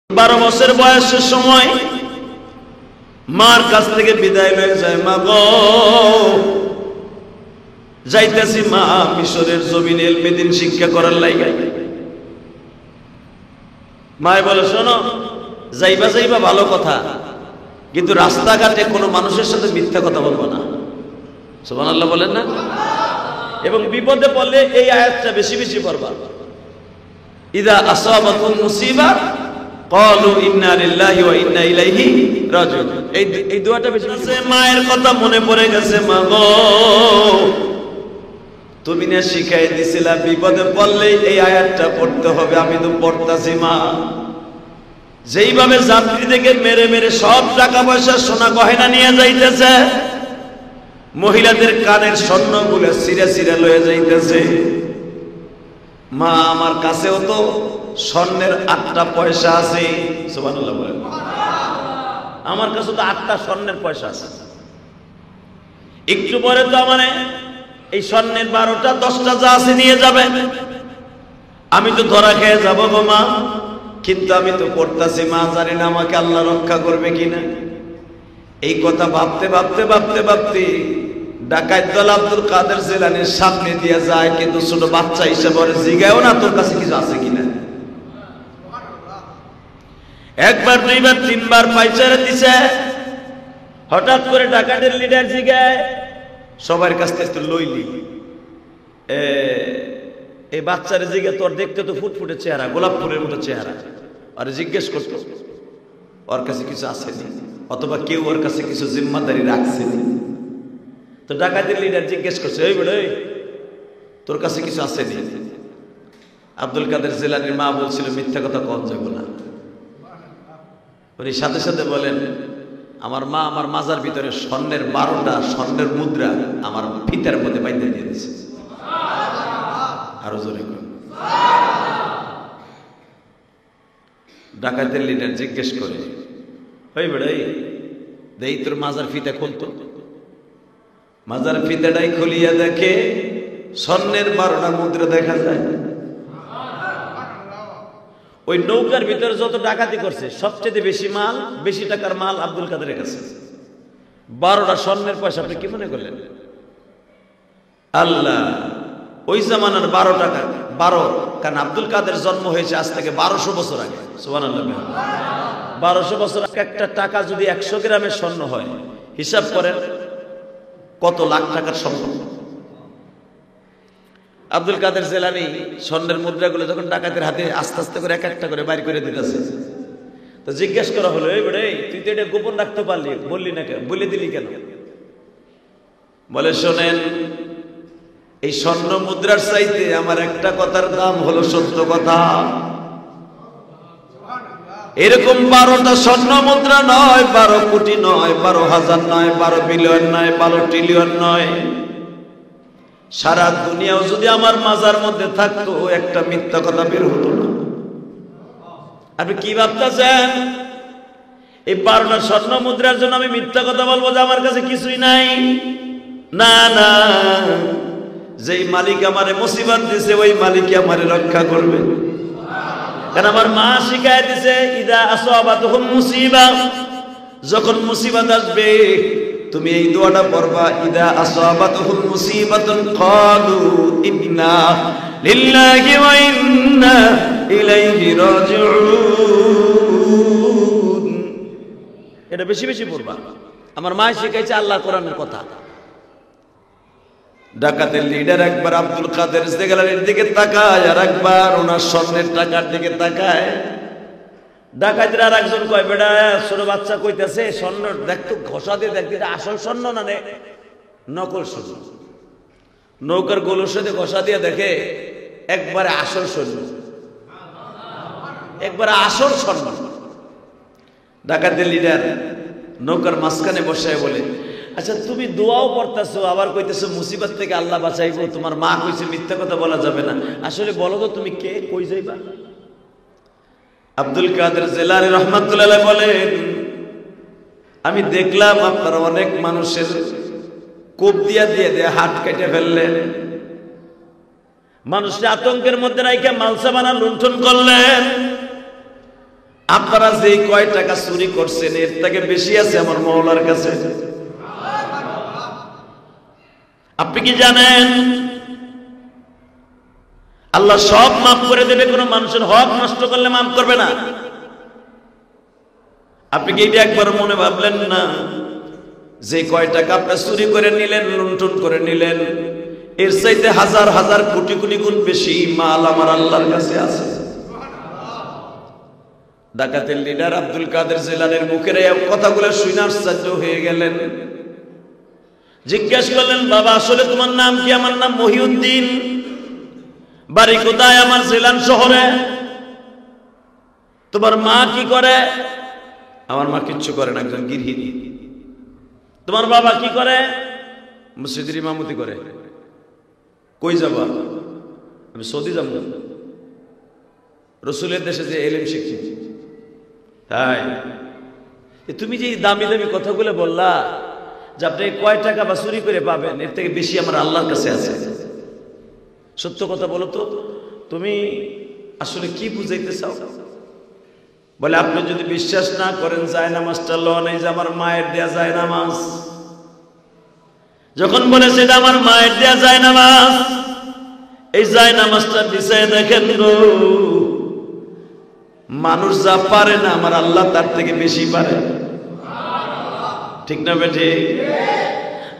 12 বছর বয়সের সময় মার কাছ থেকে বিদায় হয়ে যায়। মা গো, যাইতেছি মা মিশরের জমিনে ইলমে দ্বীন শিক্ষা করার লাইগা। মায় বলে, শোনো, যাইবা যাইবা ভালো কথা, কিন্তু রাস্তাঘাটে কোনো মানুষের সাথে মিথ্যা কথা বলবো না। সুবহানাল্লাহ বলেন না? এবং বিপদে পড়লে এই আয়াতটা বেশি বেশি পড়বা। ইদা আসাবাতুম মুসিবা ক্বালু ইন্না লিল্লাহি ওয়া ইন্না ইলাইহি রাজিউন। এই দোয়াটা বেশি বেশি। মায়ের কথা মনে পড়ে গেছে। মা গো, তুমি না শিখাই দিছিলা বিপদে পড়লেই এই আয়াতটা পড়তে হবে, আমি তো পড়তাছি মা। যেইভাবে যাত্রীদেরকে মেরে মেরে সব টাকা পয়সা সোনা গয়না নিয়ে যাইতেছে, মহিলাদের কানের স্বর্ণগুলো ছিঁড়ে ছিঁড়ে লয়ে যাইতেছে, মা আমার কাছেও তো স্বর্ণের 8টা পয়সা আছে। সুবহানাল্লাহ বলেন। আমার কাছে তো 8টা স্বর্ণের পয়সা আছে। একটু পরে তো আমার এই স্বর্ণের 12টা 10টা যা আছে নিয়ে যাবে, আমি তো ধরা খেয়ে যাবো গো মা। কিন্তু আমি তো পড়তাছি মা, জানি না আমাকে আল্লাহ রক্ষা করবে কিনা। এই কথা ভাবতে ভাবতে ভাবতে ভাবতে ডাকাত দল আব্দুল কাদের জিলানীর সামনে দিয়ে যায়, কিন্তু ছোট বাচ্চা হিসেবে ওরে জিগায়ও না তোর কাছে কিছু আছে কিনা। একবার, দুইবার, তিনবার পাইচারে দিছে। হঠাৎ করে ডাকাতের লিডার জিগায় সবার কাছ থেকে লইলি, এই বাচ্চারে জিগে, তোর দেখতে তো ফুটফুটে চেহারা, গোলাপ ফুলের মতো চেহারা, আর জিজ্ঞেস করতো ওর কাছে কিছু আসেনি, অথবা কেউ ওর কাছে কিছু জিম্মাদারি রাখছেনি। তো ডাকাতের লিডার জিজ্ঞেস করছে, এই বলে তোর কাছে কিছু আসেনি? আব্দুল কাদের জিলানীর মা বলছিল, মিথ্যা কথা কম যাবো না। উনি সাথে সাথে বলেন, আমার মা আমার মাজার ভিতরে স্বর্ণের 12টা স্বর্ণের মুদ্রা আমার ফিতার মধ্যে বাইন্ধে দিয়ে দিয়েছে। আরো জোরে করে। ডাকাতের লিডার জিজ্ঞেস করে, ওই বেড়াই দেই তোর মাজার ফিতা খুলতো। মাজার ফিতাটাই খুলিয়া দেখে স্বর্ণের 12টা মুদ্রা দেখা যায়। ওই নৌকার ভিতরে যত ডাকাতি করছে সবচেয়ে বেশি মাল, বেশি টাকার মাল আব্দুল কাদেরের কাছে। 12টা স্বর্ণের পয়সা। আপনি কি মনে করলেন? আল্লাহ, ওই জামানার 12 টাকা 12, কারণ আব্দুল কাদের জন্ম হয়েছে আজ থেকে 1200 বছর আগে। সুবহানাল্লাহ। 1200 বছর একটা টাকা যদি 100 গ্রামের স্বর্ণ হয়, হিসাব করেন কত লাখ টাকার সম্পদ। আব্দুল কাদের জিলানী স্বর্ণের মুদ্রাগুলো যখন ডাকাতের হাতে আস্তে আস্তে করে এক একটা করে বাইর করে দিতেছে, তো জিজ্ঞেস করা হলো, এই বেড়ে তুই তো এটা গোপন রাখতে পারলি, বললি না কেন, বলে দিলি কেন? বলে, শোনেন, এই স্বর্ণ মুদ্রার চাইতে আমার একটা কথার দাম হলো সত্য কথা। এরকম 12টা স্বর্ণ মুদ্রা নয়, 12 কোটি নয়, 12,000 নয়, 12 বিলিয়ন নয়, 12 ট্রিলিয়ন নয়, সারা দুনিয়াও যদি আমার মাজার মধ্যে থাকতো একটা মিথ্যা কথা বের হতো না। আপনি কি ভাবতেছেন এই 12টা স্বর্ণ মুদ্রার জন্য আমি মিথ্যা কথা বলবো যে আমার কাছে কিছুই নাই? না না, যেই মালিক আমারে মুসিবত দিছে ওই মালিকই আমারে রক্ষা করবে। কারণ আমার মা শিখায় দিছে, ইদা আসাবাতুহুম মুসিবা, যখন মুসিবত আসবে তুমি এই দোয়াটা পড়বা, ইদা আসাবাতুহুম মুসিবাতুন ক্বালু ইন্না লিল্লাহি ওয়া ইন্না ইলাইহি রাজিউন। এটা বেশি বেশি পড়বা। আমার মা শিখাইছে আল্লাহর কোরআনের কথা। ডাকাতের লিডার একবার আব্দুল কাদের জিলানীর দিকে তাকায়, আর একবার ওনার স্বর্ণের টাকার দিকে তাকায়। ডাকাতের আর একজন কয়, বেটা ছোট বাচ্চা কইতেছে স্বর্ণ দেখতো, ঘষা দিয়ে দেখতে আসল স্বর্ণ না নকল স্বর্ণ। নৌকার গোলর সাথে ঘষা দিয়ে দেখে একবারে আসল স্বর্ণ, একবারে আসল স্বর্ণ। ডাকাতের লিডার নৌকার মাঝখানে বসায় বলে, আচ্ছা তুমি দোয়াও করতেছো, আবার কইতেছো মুসিবত থেকে আল্লাহ বাঁচাইবো, তোমার মা কইছে মিথ্যা কথা বলা যাবে না, আসলে বলো তো তুমি কে, কই যাইবা? আব্দুল কাদের জিলানী রাহমাতুল্লাহ বলেন, আমি দেখলাম আপনারা অনেক মানুষের কোপ দিয়ে হাত কেটে ফেললেন, মানুষের আতঙ্কের মধ্যে রাইখা মালসা বানা লুণ্ঠন করলেন। আপনারা যে কয় টাকা চুরি করছেন এর থেকে বেশি আছে আমার মওলার কাছে। আপনি কি জানেন আল্লাহ সব মাফ করে দেবে, কোনো মানুষের হক নষ্ট করলে মাফ করবে না? আপনি কি এটা একবার মনে ভাবলেন না যে কয় টাকা আপনি চুরি করে নিলেন, লুণ্ঠন করে নিলেন, এর চাইতে হাজার হাজার কোটি কোটি গুণ বেশি মাল আমার আল্লাহর কাছে আছে। ডাকাতের লিডার আব্দুল কাদের জিলানীর মুখের এই কথাগুলো শুনে আশ্চর্য হয়ে গেলেন। জিজ্ঞেস করলেন, বাবা আসলে তোমার নাম কি? আমার নাম মহিউদ্দিন। বাড়ি কোথায়? আমার জিলান শহরে। তোমার মা কি করে? আমার মা কিচ্ছু করে না, একজন গৃহিণী। তোমার বাবা কি করে? মসজিদের ইমামতি করে। কই যাবা? আমি সৌদি যাব, রসুলের দেশে যে এলেম শিখছি। তাই তুমি যে দামি দামি কথাগুলো বললা যে আপনি কয় টাকা বা চুরি করে পাবেন, এর থেকে বেশি আমার আল্লাহর কাছে আছে। সত্য কথা বলো তো, তুমি আসলে কি বুঝাইতে চাও? বলে আপনি যদি বিশ্বাস না করেন, যায় নামাজটা লন, এই যে আমার মায়ের দেয়া যায় নামাজ। যখন বলে সেটা আমার মায়ের দেয়া যায় নামাজ, এই যায় নামাজটা বিছায় দেখেন গো, মানুষ যা পারে না আমার আল্লাহ তার থেকে বেশি পারে। ঠিক না বেঠে?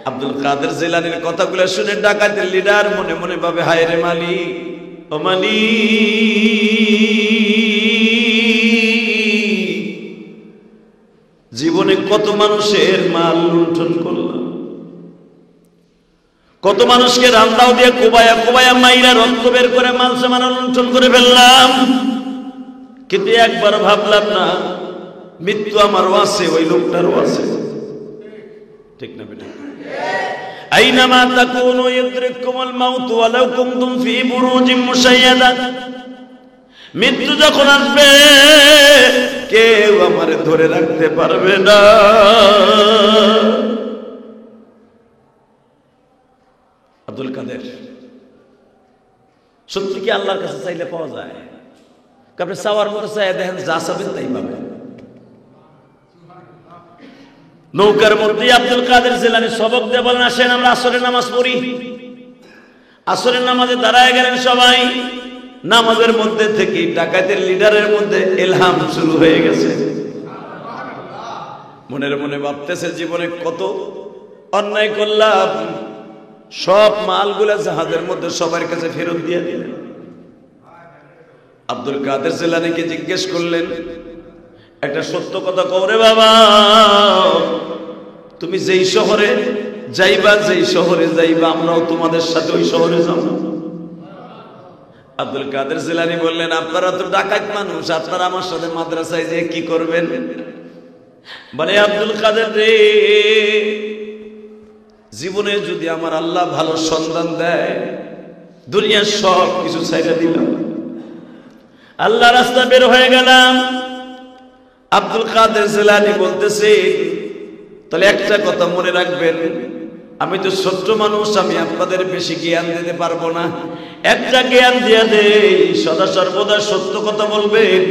আব্দুল কাদের জিলানীর কথাগুলো শুনে ডাকাতের লিডার মনে মনে ভাবে, হায় রে মালিক, ও মালিক, জীবনে কত মানুষের মাল লুণ্ঠন করলাম, কত মানুষকে রান্দাও দিয়ে কোবায়া কোবায়া মাইরা রক্ত বের করে মাল সামানা লুণ্ঠন করে ফেললাম, কিন্তু একবার ভাবলাম না মৃত্যু আমারও আছে, ওই লোকটারও আছে। ঠিক না বেটা? আইনামা তাকুনু ইউদরিকুমুল মাউত ওয়ালাউ কুনতুম ফি বুরুজিম মুশাইয়াদা। মৃত্যু যখন আসবে কেউ আমারে ধরে রাখতে পারবে না। আব্দুল কাদের সত্যি কি আল্লাহর কাছে চাইলে পাওয়া যায়? আপনি চাওয়ার মতো চাই দেখেন, যা চাবেন তাই পাবেন। নৌকার মধ্যে আব্দুল কাদের জিলানী সবক দিয়ে বলেন, আসেন আমরা আসরের নামাজ পড়ি। আসরের নামাজে দাঁড়ায় গেলেন সবাই। নামাজের মধ্যে থেকে ডাকাতের লিডারের মধ্যে ইলহাম শুরু হয়ে গেছে। মনের মনে ভাবতেছে জীবনে কত অন্যায় করলাম, সব মালগুলা জাহাজের মধ্যে সবার কাছে ফেরত দিয়ে দিলেন। আব্দুল কাদের জিলানীকে জিজ্ঞেস করলেন, একটা সত্য কথা কও রে বাবা, তুমি যেই শহরে যাইবা, যেই শহরে যাইবা আমরাও তোমাদের সাথে ওই শহরে যাব। আব্দুল কাদের জিলানী বললেন, আপনারা তো ডাকাত মানুষ, আপনারা আমার সাথে মাদ্রাসায় যেয়ে কি করবেন? বলে আব্দুল কাদের রে, জীবনে যদি আমার আল্লাহ ভালো সন্ধান দেয়, দুনিয়ার সব কিছু ছাইড়া দিলাম, আল্লাহ রাস্তা বের হয়ে গেলাম। আব্দুল কাদের জিলানী বলতেছে, তাহলে একটা কথা মনে রাখবেন, আমি তো ছোট্ট মানুষ, আমি আপনাদের বেশি জ্ঞান দিতে পারবো না। একটা জ্ঞান দিয়ে দেই, সদা সর্বদা সত্য কথা বলবেন।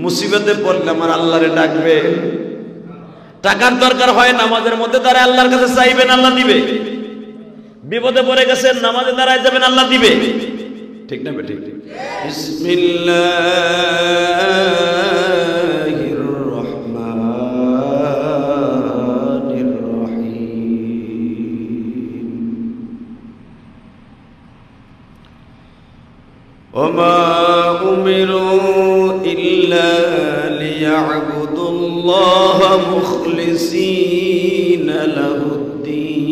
মুসিবতে পড়লে আমার আল্লাহরে ডাকবেন। টাকার দরকার হয় নামাজের মধ্যে দাঁড়ায় আল্লাহর কাছে চাইবেন, আল্লাহ দিবে। বিপদে পড়ে গেছেন, নামাজে দাঁড়ায় যাবেন, আল্লাহ দিবে। ঠিক না বেঠিক? বিসমিল্লাহির রহমানির রহিম। ওমা উমিরু ইল্লা লিয়াবুদুল্লাহা মুখলিসিনা লাহুদ্দীন।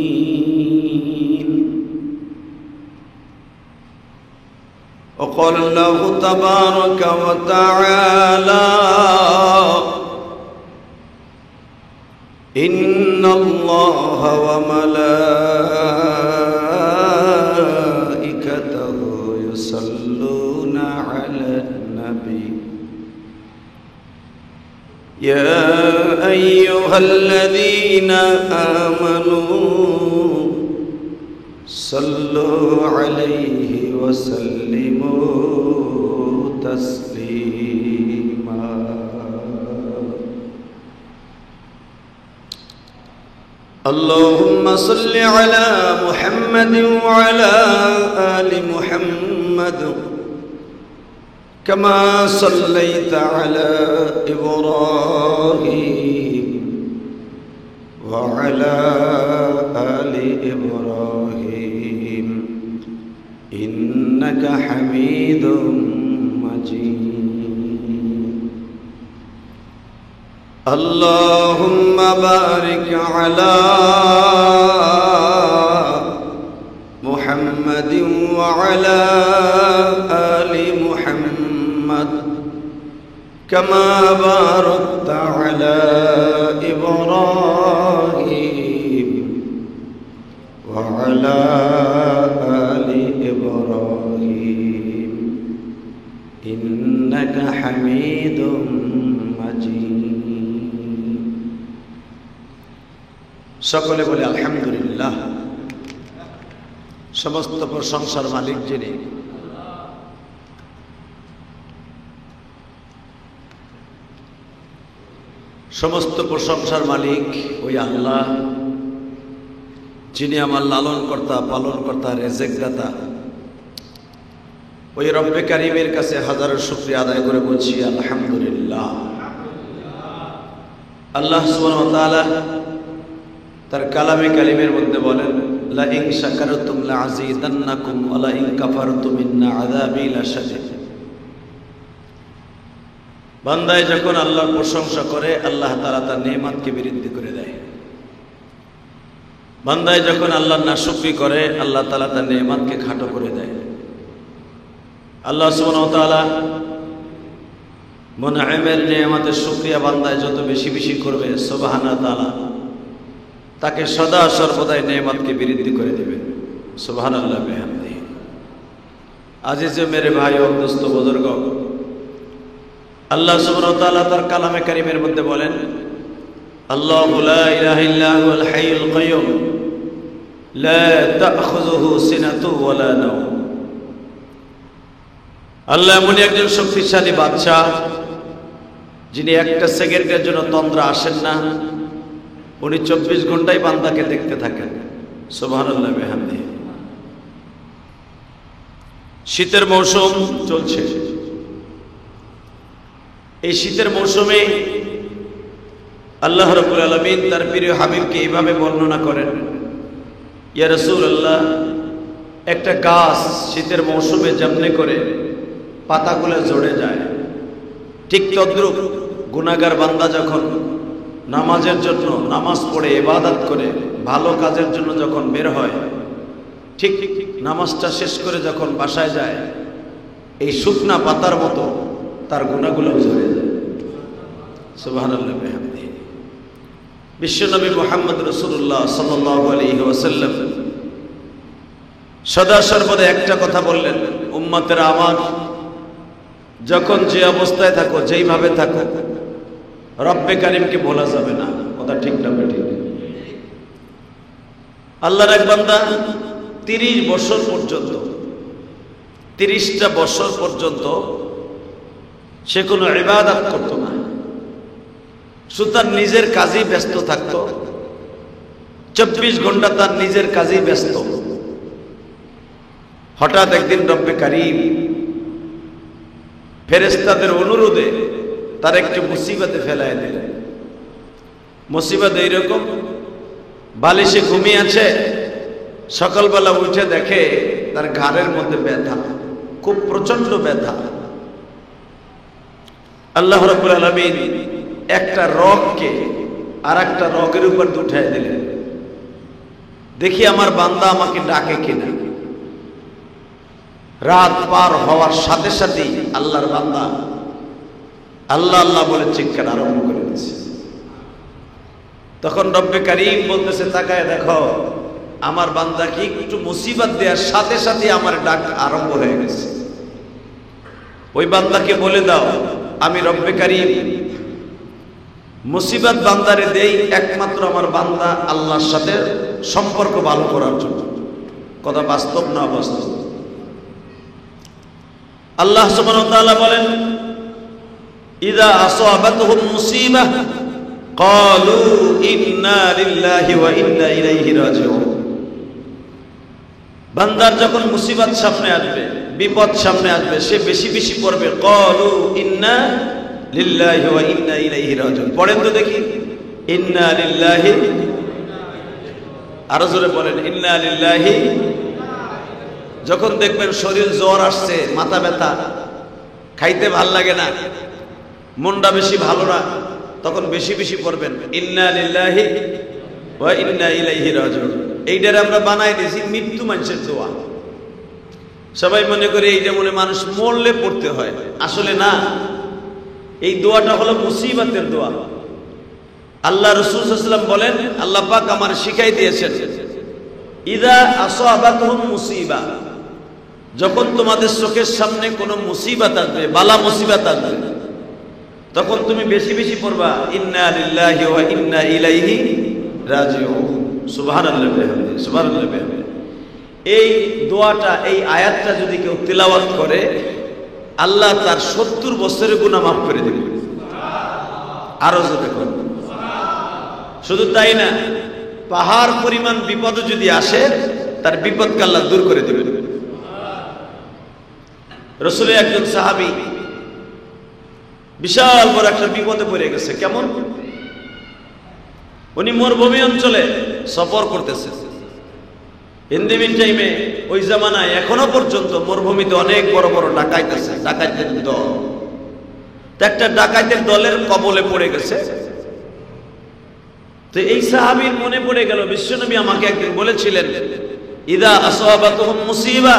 وقال الله تبارك وتعالى إن الله وملائكته يصلون على النبي يا أيها الذين آمنوا صلوا عليه وسلموا تسليما اللهم صل على محمد وعلى آل محمد كما صليت على إبراهيم وعلى آل إبراهيم إنك حميد مجيد اللهم بارك على محمد وعلى آل محمد كما باركت على إبراهيم وعلى آل إبراهيم إنك حميد مجيد সকলে বলে আলহামদুলিল্লাহ। সমস্ত প্রশংসার মালিক যিনি, সমস্ত প্রশংসার মালিক ওই আল্লাহ, যিনি আমার লালন কর্তা, পালন কর্তা, রেজেক দাতা। ওই রব্বে কারিমের কাছে হাজারো শুকরিয়া আদায় করে বলছি আলহামদুলিল্লাহ। আল্লাহ সুবহানাহু ওয়া তাআলা তার কালামে কালিমের মধ্যে বলেন, লা ইন শাকারতুম লা আযীদান্নাকুম ওয়া লা ইন কাফারতুম ইন্না আযাবি লাশাদীদ। বান্দায় যখন আল্লাহর প্রশংসা করে, আল্লাহ তাআলা তার নেয়ামতকে বৃদ্ধি করে দেয়। বান্দায় যখন আল্লাহর নাশুকরি করে, আল্লাহ তাআলা তার নেয়ামতকে খাটো করে দেয়। আল্লাহ সুবহানাহু ওয়া তাআলা মুনআমের নেয়ামতের শুকরিয়া বান্দায় যত বেশি বেশি করবে, সুবহানাহু ওয়া তাআলা তাকে সদা সর্বদাই নেয়ামতকে বৃদ্ধি করে দেবেন। সুবহানাল্লাহ বিহামদিহি। আজিজ মেরে ভাই ও দোস্ত বুজুর্গ, আল্লাহ সুবহানাহু ওয়া তাআলা তার কালামে কারীমের মধ্যে বলেন, আল্লাহু লা ইলাহা ইল্লা হুয়াল হাইয়ুল কাইয়্যুম লা তা'খুযুহু সিনাতুন ওয়া লা নাওম। আল্লাহ এমন একজন শক্তিশালী বাদশা, যিনি একটা সেকেন্ডের জন্য তন্দ্রা আসেন না। উনি 24 ঘন্টাই বান্দাকে দেখতে থাকেন। সুবহানাল্লাহ বিহামদিহি। শীতের মৌসুম চলছে। এই শীতের মৌসুমে আল্লাহ রাব্বুল আলামিন তার প্রিয় হাবিবকে এইভাবে বর্ণনা করেন, ইয়া রাসূলুল্লাহ, একটা গাছ শীতের মৌসুমে যেমনি করে পাতাগুলো ঝরে যায়, ঠিক তদ্রূপ গুনাহগার বান্দা যখন নামাজের জন্য নামাজ পড়ে ইবাদত করে ভালো কাজের জন্য যখন বের হয়, ঠিক নামাজটা শেষ করে যখন বাসায় যায়, এই শুকনা পাতার মতো তার গুনাহগুলো ঝরে যায়। সুবহানাল্লাহ বিহামদিহি। বিশ্বনবী মুহাম্মদ রাসূলুল্লাহ সাল্লাল্লাহু আলাইহি ওয়াসাল্লাম সদা সর্বদা একটা কথা বললেন, উম্মতেরা আমার, যখন যে অবস্থায় থাকো, যেইভাবে থাকো, রব্বে কারিমকে ভোলা যাবে না। কথা ঠিক না বেঠিক? আল্লাহর এক বান্দা 30 বছর পর্যন্ত, 30টা বছর পর্যন্ত সে কোনো ইবাদত করতো না, শুধু তার নিজের কাজেই ব্যস্ত থাকতো। 24 ঘন্টা তার নিজের কাজেই ব্যস্ত। হঠাৎ একদিন রব্বে কারিম ফেরেশতাদের অনুরোধে তার একটি মুসিবতে ফেলায় দিলেন। মুসিবত এইরকম, বালিশে ঘুমিয়ে আছে, সকালবেলা উঠে দেখে তার ঘাড়ের মধ্যে ব্যথা, খুব প্রচন্ড ব্যথা। আল্লাহ রাব্বুল আলামিন একটা রগকে আর একটা রগের উপর উঠায় দিলেন। দেখি আমার বান্দা আমাকে ডাকে কিনা। রাত পার হওয়ার সাথে সাথেই আল্লাহর বান্দা আল্লাহ আল্লাহ বলে চিৎকার আরম্ভ করে দিচ্ছে। তখন রব্বে কারিম বলতেছে, তাকায় দেখো আমার বান্দাকে একটু মুসিবত দেওয়ার সাথে সাথে আমার ডাক আরম্ভ হয়ে গেছে। ওই বান্দাকে বলে দাও, আমি রব্বে কারিম মুসিবত বান্দারে দেই একমাত্র আমার বান্দা আল্লাহর সাথে সম্পর্ক ভালো করার জন্য। কথা বাস্তব না অবাস্তব? আল্লাহ সুবহানাহু ওয়া তাআলা বলেন, ইযা আসাবাতহুম মুসিবাহ ক্বালু ইন্না লিল্লাহি ওয়া ইন্না ইলাইহি রাজিউন। বান্দার যখন মুসিবত সামনে আসবে, বিপদ সামনে আসবে, সে বেশি বেশি পড়বে ক্বালু ইন্না লিল্লাহি ওয়া ইন্না ইলাইহি রাজিউন। পড়েন তো দেখি, ইন্না লিল্লাহি, আরো জোরে বলেন, ইন্না লিল্লাহি। যখন দেখবেন শরীর জ্বর আসছে, মাথা ব্যথা, খাইতে ভাল লাগে না, মনটা বেশি ভালো না, তখন বেশি বেশি পড়বেন ইন্না লিল্লাহি ওয়া ইন্না ইলাইহি রাজিউন। এইটার আমরা বানাই দিয়েছি মৃত্যু মানুষের দোয়া। সবাই মনে করে এইটা মনে মানুষ মরলে পড়তে হয়, আসলে না। এই দোয়াটা হলো মুসিবতের দোয়া। আল্লাহ রাসূল সাল্লাল্লাহু আলাইহি ওয়াসাল্লাম বলেন, আল্লাহ পাক আমার শিখাই দিয়েছেন, ইযা আসাবাতহুম মুসিবা, যখন তোমাদের চোখের সামনে কোনো মুসিবত আসবে, বালা মুসিবত আসবে, তখন তুমি বেশি বেশি পড়বা ইন্না লিল্লাহি ওয়া ইন্না ইলাইহি রাজিউন। সুবহানাল্লাহ বিহামদিহি, সুবহানাল্লাহ বিহামদিহি। এই দোয়াটা, এই আয়াতটা যদি কেউ তিলাওয়াত করে, আল্লাহ তার 70 বছরের গুনাহ মাফ করে দেবে। আরো জোরে করুন। শুধু তাই না, পাহাড় পরিমাণ বিপদ যদি আসে, তার বিপদকে আল্লাহ দূর করে দেবেন। রাসূলের একজন সাহাবী বিশাল বড় একটা বিপদে পড়ে গেছে। কেমন? উনি মরুভূমি অঞ্চলে সফর করতেছে। ইন্দিমিন টাইমে, ওই জামানায় এখনো পর্যন্ত মরুভূমিতে অনেক বড় বড় ডাকাইত আছে, ডাকাইতের দল। তো একটা ডাকাইতের দলের কবলে পড়ে গেছে। তো এই সাহাবীর মনে পড়ে গেল, বিশ্বনবী আমাকে একদিন বলেছিলেন, ইদা আসাবাতুহুম মুসিবা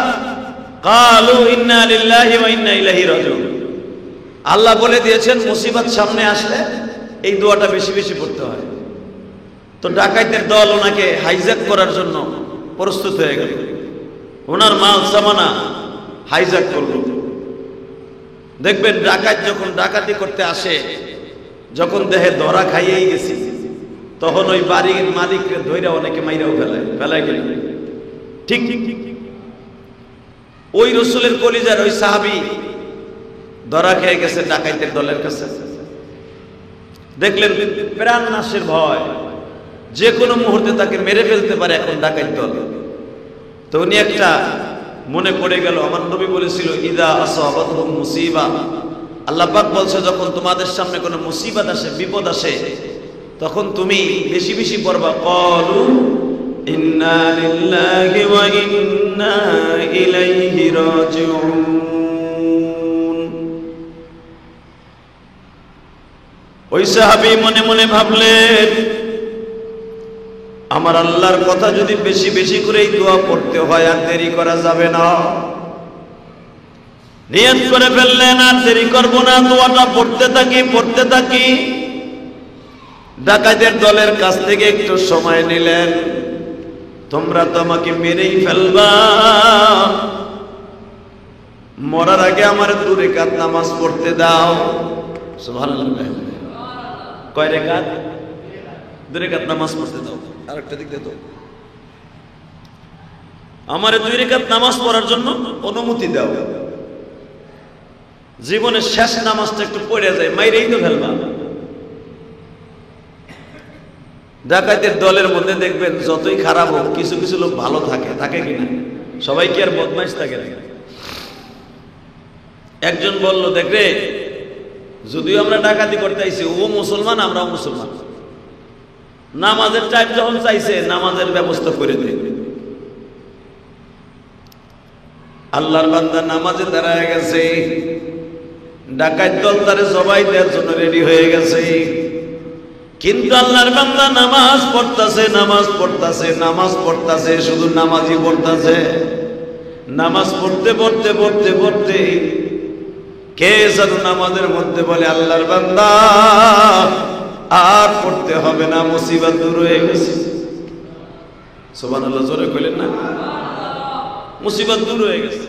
ক্বালু ইন্না লিল্লাহি ওয়া ইন্না ইলাইহি রাজিউন। আল্লাহ বলে দিয়েছেন মুসিবত সামনে আসলে এই দোয়াটা বেশি বেশি পড়তে হয়। তো ডাকাইতের দল ওনাকে হাইজ্যাক করার জন্য প্রস্তুত হয়ে গেল, ওনার মাল সামানা হাইজ্যাক করল। দেখবেন ডাকাত যখন ডাকাতি করতে আসে, যখন দেহে ধরা খাইয়েই গেছি, তখন ওই বাড়ির মালিককে ধইরা অনেকে মাইরাও ফেলায় গেল। ঠিক ওই রাসূলের কলিজার ওই সাহাবী ধরা খেয়ে গেছে ডাকাইতের দলের কাছে। দেখলেন প্রাণ নাশের ভয়, যে কোনো মুহূর্তে তাকে মেরে ফেলতে পারে এখন ডাকাইত দল। তো উনি একটা মনে পড়ে গেল, আমার নবী বলেছিল ইদা আসাবাতুহুম মুসিবা, আল্লাহ পাক বলছে যখন তোমাদের সামনে কোনো মুসিবত আসে, বিপদ আসে, তখন তুমি বেশি বেশি পড়বা ক্বালু ইন্না লিল্লাহি ওয়া ইন্না ইলাইহি রাজিউন। ওই সাহাবী মনে মনে ভাবলেন, আমার আল্লাহর কথা যদি বেশি বেশি করে এই দোয়া পড়তে হয়, আর দেরি করা যাবে না। নিয়ত করে ফেললেন, আর দেরি করব না, দোয়াটা পড়তে থাকি পড়তে থাকি। ডাকাতের দলের কাছ থেকে একটু সময় নিলেন, তোমরা তো আমাকে মেরেই ফেলবা, মরার আগে আমার 2 রাকাত নামাজ পড়তে দাও। সুবহানাল্লাহ। কয় রাকাত? 2 রাকাত নামাজ পড়তে দাও। আরেকটা দিক দিয়ে দাও, আমার 2 রাকাত নামাজ পড়ার জন্য অনুমতি দাও। জীবনের শেষ নামাজটা একটু পড়ে যায়, মাইরেই তো ফেলবা। ডাকাতের দলের মধ্যে দেখবেন যতই খারাপ হোক, কিছু কিছু লোক ভালো থাকে, থাকে কিনা? সবাই কি আর বদমাইশ থাকে না? একজন বলল, দেখ রে, যদিও আমরা ডাকাতি করতে আইছি, ও মুসলমান আমরাও মুসলমান, নামাজের টাইম যখন চাইছে নামাজের ব্যবস্থা করে দিই। আল্লাহর বান্দা নামাজে দাঁড়ায় গেছে, ডাকাত দল তারে জবাই দেওয়ার জন্য রেডি হয়ে গেছে। কিন্তু আল্লাহর বান্দা নামাজ পড়তাছে, নামাজ পড়তাছে, নামাজ পড়তাছে, শুধু নামাজই পড়তাছে। নামাজ পড়তে পড়তে পড়তে পড়তে কে যেন নামাজের মধ্যে বলে, আল্লাহর বান্দা আর পড়তে হবে না, মুসিবত দূর হয়ে গেছে। সুবহানাল্লাহ, জোরে কইলেন না? মুসিবত দূর হয়ে গেছে।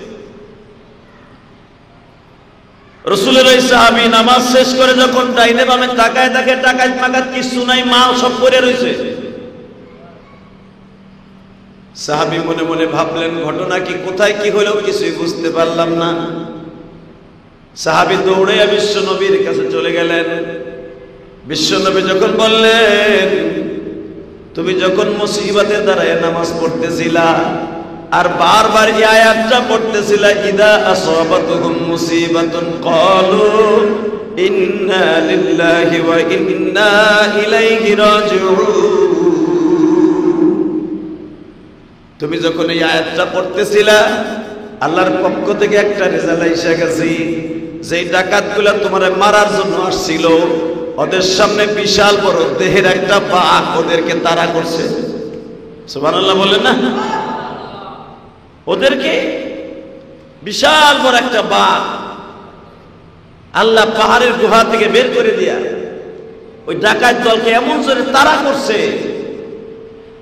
রাসূলের ওই সাহাবী নামাজ শেষ করে যখন ডাইনে বামে তাকায় দেখে ডাকাত মাকাত কিছু নাই, মাল সব পড়ে রয়েছে। সাহাবী মনে মনে ভাবলেন, ঘটনা কি, কোথায় কি হলো কিছুই বুঝতে পারলাম না। সাহাবী দৌড়ে বিশ্ব নবীর কাছে চলে গেলেন। বিশ্বনবী যখন বললেন, তুমি যখন মুসিবতে দাঁড়ায় নামাজ পড়তেছিলা আর বারবার এই আয়াতটা পড়তেছিলা, ইদা আসাবাতুহুম মুসিবাতুন ক্বালু ইন্না লিল্লাহি ওয়া ইন্না ইলাইহি রাজিউন। তুমি যখন এই আয়াতটা পড়তেছিলা, আল্লাহর পক্ষ থেকে একটা রেজাল্ট এসে গেছে, যেই ডাকাতগুলা তোমারে মারার জন্য আসছিল, ওদের সামনে বিশাল বড় দেহের একটা বাঘ ওদেরকে তাড়া করছে। সুবহানাল্লাহ বলেন না? ওদেরকে বিশাল বড় একটা বাঘ আল্লাহ পাহাড়ের গুহা থেকে বের করে দিয়া ওই ডাকাত দলকে এমন জোরে তাড়া করছে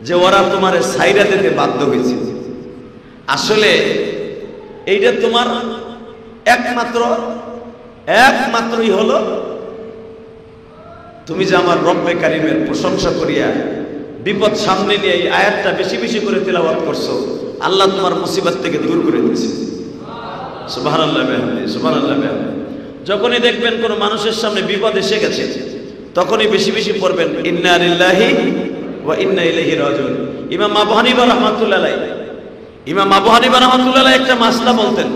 যে ওরা তোমার সাইরা দিতে বাধ্য হয়েছে। আসলে এইটা তোমার একমাত্রই হলো তুমি যে আমার রব্বে কারিমের প্রশংসা করিয়া বিপদ সামনে নিয়ে এই আয়াতটা বেশি বেশি করে তেলাওয়াত করছো, আল্লাহ তোমার মুসিবত থেকে দূর করে দিয়েছে। সুবহানাল্লাহ বিহামদিহি, সুবহানাল্লাহ বিহামদিহি। যখনই দেখবেন কোন মানুষের সামনে বিপদ এসে গেছে, তখনই বেশি বেশি পড়বেন ইন্না লিল্লাহি ওয়া ইন্না ইলাইহি রাজিউন। ইমাম আবু হানিফা রাহমাতুল্লাহ আলাইহি একটা মাসলা বলতেন,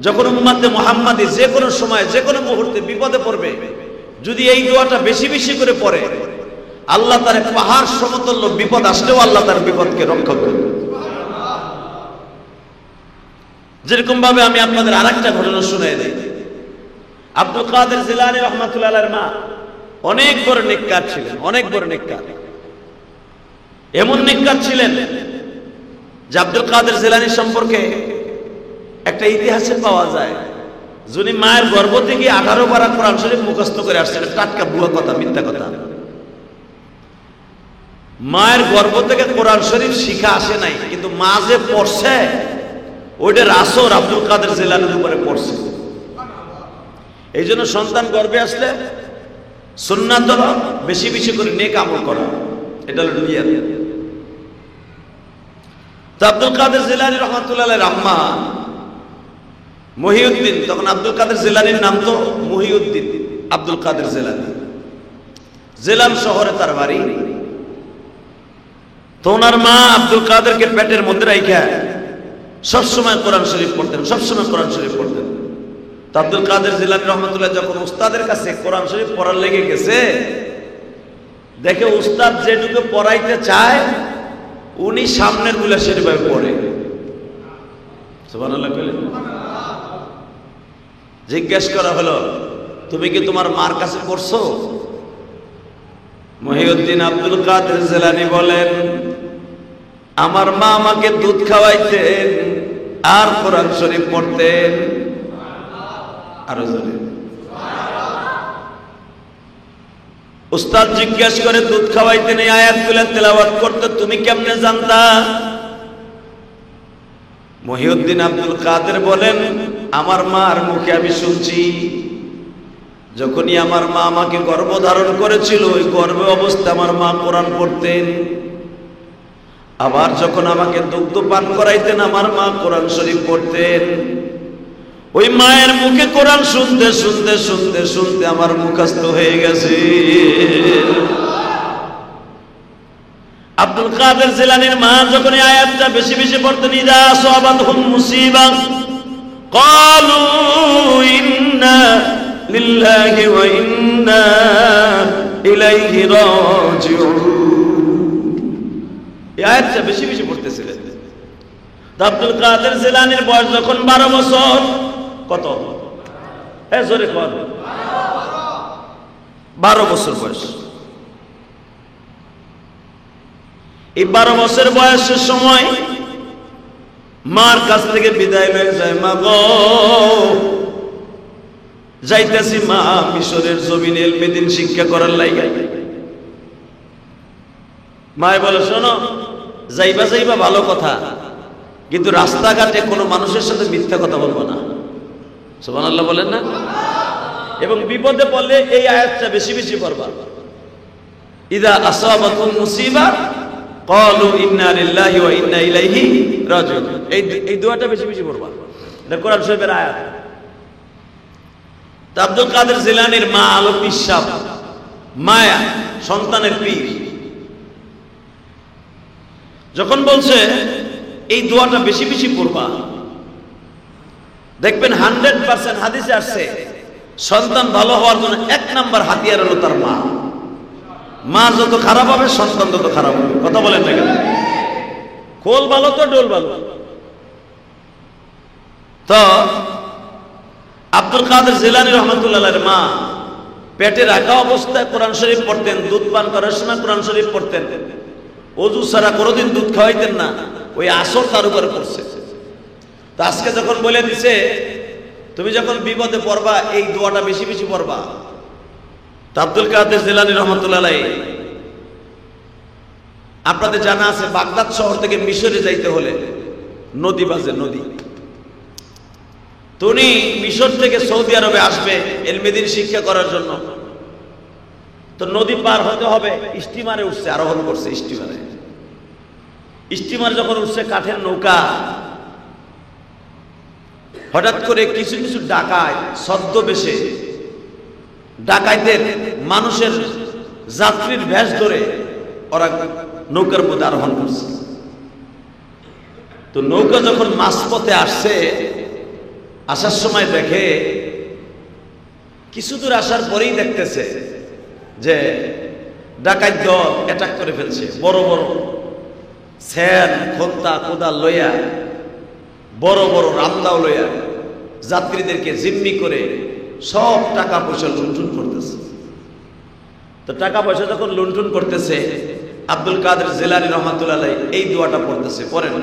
যখন উম্মতে মুহাম্মাদি যে কোনো সময় যে কোনো মুহূর্তে বিপদে পড়বে, যদি এই দোয়াটা বেশি বেশি করে পড়ে, আল্লাহ তার পাহাড় সমতুল্য বিপদ আসলেও আল্লাহ তার বিপদকে রক্ষা করবে। যেরকম ভাবে আমি আপনাদের আরেকটা ঘটনা শুনিয়ে দিই। আব্দুল কাদের জিলানী রাহমাতুল্লাহ আলাইহির মা অনেক বড় নেককার ছিলেন, অনেক বড় নেককার। এমন নেককার ছিলেন যে আব্দুল কাদের জিলানী সম্পর্কে একটা ইতিহাসে পাওয়া যায়, যিনি মায়ের গর্ভ থেকে 18 পারা কোরআন শরীফ মুখস্থ করে আসছেন। টাটকা ভুয়া কথা, মিথ্যা কথা। মায়ের গর্ভ থেকে কোরআন শরীফ শিখা আসে নাই, কিন্তু মা যে পড়ছে ওইটার আসর আব্দুল কাদের জিলানীর উপরে পড়ছে। এই জন্য সন্তান গর্ভে আসলে সুন্নাত হলো বেশি বেশি করে নেক আমল করা, এটা হলো নিয়ত। তো আব্দুল কাদের জিলানী রাহমাতুল্লাহ আলাইহির আম্মা মহিউদ্দিন, তখন আব্দুল কাদের জিলানীর নাম তো মহিউদ্দিন আব্দুল কাদের জিলানী, জেলান শহরে তার বাড়ি। তো ওনার মা আব্দুল কাদেরকে পেটের মধ্যে রাইখা সবসময় কোরআন শরীফ পড়তেন, সবসময় কোরআন শরীফ পড়তেন। তো আব্দুল কাদের জিলানী রহমতুল্লাহ যখন উস্তাদের কাছে কোরআন শরীফ পড়ার লেগে গেছে, দেখে উস্তাদ যেটুকু পড়াইতে চায় উনি সামনের গুলা সেভাবে পড়ে। সুবহানাল্লাহ বলেন। জিজ্ঞেস করা হলো, তুমি কি তোমার মার কাছে পড়ছো? মহিউদ্দিন আব্দুল কাদের জিলানী বলেন, আমার মা আমাকে দুধ খাওয়াইতেন আর কোরআন শরীফ পড়তেন। আরো জোরে। উস্তাদ জিজ্ঞেস করে, দুধ খাওয়াইতেন, এই আয়াতগুলো তেলাওয়াত করতে তুমি কেমনে জানতা? মহিউদ্দিন আব্দুল কাদের বলেন, আমার মার মুখে আমি শুনছি। যখনই আমার মা আমাকে গর্ভধারণ করেছিল, ওই গর্ভে অবস্থা আমার মা কোরআন পড়তেন। আবার যখন আমাকে দুগ্ধ পান করাইতেন, আমার মা কোরআন শরীফ পড়তেন। ওই মায়ের মুখে কোরআন শুনতে শুনতে শুনতে শুনতে আমার মুখস্থ হয়ে গেছে। আব্দুল কাদের জিলানীর মা যখন এই আয়াতটা বেশি বেশি পড়তেন, ইদা আসাবাতহুম মুসিবা ক্বালু ইন্না লিল্লাহি ওয়া ইন্না ইলাইহি রাজিউন, এই আয়াতটা বেশি বেশি পড়তেছিলেন। আব্দুল কাদের জিলানীর বয়স যখন 12 বছর, কত? জোরে কর। 12 বছর বয়স। এই 12 বছর বয়সের সময় মার কাছ থেকে বিদায় হয়ে যায়। মা গো, যাইতেছি মা মিশরের জমিনে ইলমে দ্বীন শিক্ষা করার লাইগা। মায় বলে, শোনো, যাইবা যাইবা ভালো কথা, কিন্তু রাস্তাঘাটে কোনো মানুষের সাথে মিথ্যা কথা বলবো না। সুবহানাল্লাহ বলেন না? এবং বিপদে পড়লে এই আয়াতটা বেশি বেশি পড়বা, ইদা আসাবাতুম মুসিবা ক্বালু ইন্না লিল্লাহি ওয়া ইন্না ইলাইহি রাজিউন। এই দোয়াটা বেশি বেশি পড়বা, এটা কোরআন শরীফের আয়াত। তা আব্দুল কাদের জিলানীর মা আলো পিসাব, মায়া, সন্তানের পীর। যখন বলছে এই দোয়াটা বেশি বেশি পড়বা, দেখবেন 100% হাদিসে আসছে সন্তান ভালো হওয়ার জন্য 1 নাম্বার হাতিয়ার হলো তার মা। মা যত খারাপ হবে সন্তান তত খারাপ হবে। কথা বলেন না কেন? খোল ভালো তো ডোল ভালো। তো আব্দুল কাদের জিলানী রহমাতুল্লাহ আলাইহির মা পেটে রাখা অবস্থায় কোরআন শরীফ পড়তেন, দুধ পান করার সময় কোরআন শরীফ পড়তেন, ওযু ছাড়া কোনোদিন দুধ খাওয়াইতেন না। ওই আসর তার উপরে পড়ছে। তো আজকে যখন বলে দিছে তুমি যখন বিপদে পড়বা এই দোয়াটা বেশি বেশি পড়বা। তো আব্দুল কাদের জিলানী রহমাতুল্লাহ আলাইহি, আপনাদের জানা আছে বাগদাদ শহর থেকে মিশরে যাইতে হলে নদী বাজে, নদী। উনি মিশর থেকে সৌদি আরবে আসবে ইলমে শিক্ষা করার জন্য। তো নদী পার হতে হবে, স্টিমারে উঠছে, আরোহণ করছে স্টিমারে। স্টিমার যখন উঠছে কাঠের নৌকা, হঠাৎ করে কিছু কিছু ডাকাত ছদ্মবেশে ডাকাইতের মানুষের যাত্রীর ভেষ ধরে ওরা নৌকার মধ্যে আরোহণ করছে। তো নৌকা যখন মাঝপথে আসছে, আসার সময় দেখে, কিছু দূর আসার পরেই দেখতেছে যে ডাকাত দল অ্যাটাক করে ফেলছে। বড় বড় ছ্যান, খন্তা, কোদাল লইয়া, বড় বড় রামদাও লইয়া যাত্রীদেরকে জিম্মি করে সব টাকা পয়সা লুণ্ঠন করতেছে। তো টাকা পয়সা যখন লুণ্ঠন করতেছে, আব্দুল কাদের জিলানী রাহমাতুল্লাহ আলাইহি এই দোয়াটা পড়তেছে। পড়েন,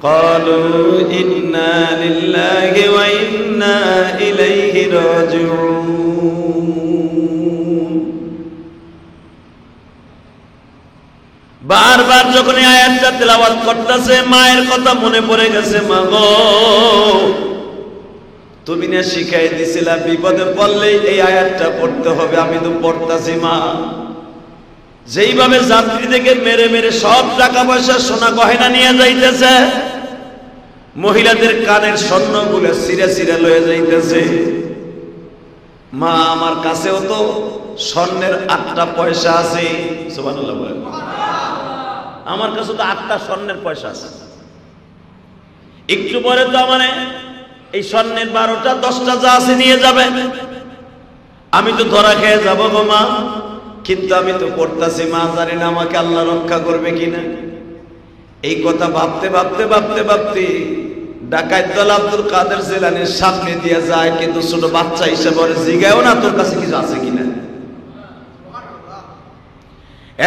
ক্বালু ইন্না লিল্লাহি ওয়া ইন্না ইলাইহি রাজিউন। বারবার যখন এই আয়াতটা তেলাওয়াত করতেছে, মায়ের কথা মনে পড়ে গেছে। মা গো, তুমি না শিখাই দিছিলা বিপদে পড়লেই এই আয়াতটা পড়তে হবে, আমি তো পড়তাছি মা। যেইভাবে যাত্রীদেরকে মেরে মেরে সব টাকা পয়সা সোনা গয়না নিয়ে যাইতেছে, মহিলাদের কানের স্বর্ণগুলো ছিঁড়ে ছিঁড়ে লয়ে যাইতেছে, মা আমার কাছেও তো স্বর্ণের 8টা পয়সা আছে। সুবহানাল্লাহ বলেন। আমার কাছে তো 8টা স্বর্ণের পয়সা আছে। একটু পরে তো মানে এই স্বর্ণের 12টা 10টা যা আছে নিয়ে যাবে, আমি তো ধরা খেয়ে যাবো গো মা। কিন্তু আমি তো পড়তাছি মা, জানি না আমাকে আল্লাহ রক্ষা করবে কিনা। এই কথা ভাবতে ভাবতে ভাবতে ভাবতে ডাকাত দল আব্দুল কাদের জিলানীর সামনে দিয়ে যায়, কিন্তু ছোট বাচ্চা হিসেবে ওরে জিগায়ও না তোর কাছে কিছু আছে কিনা।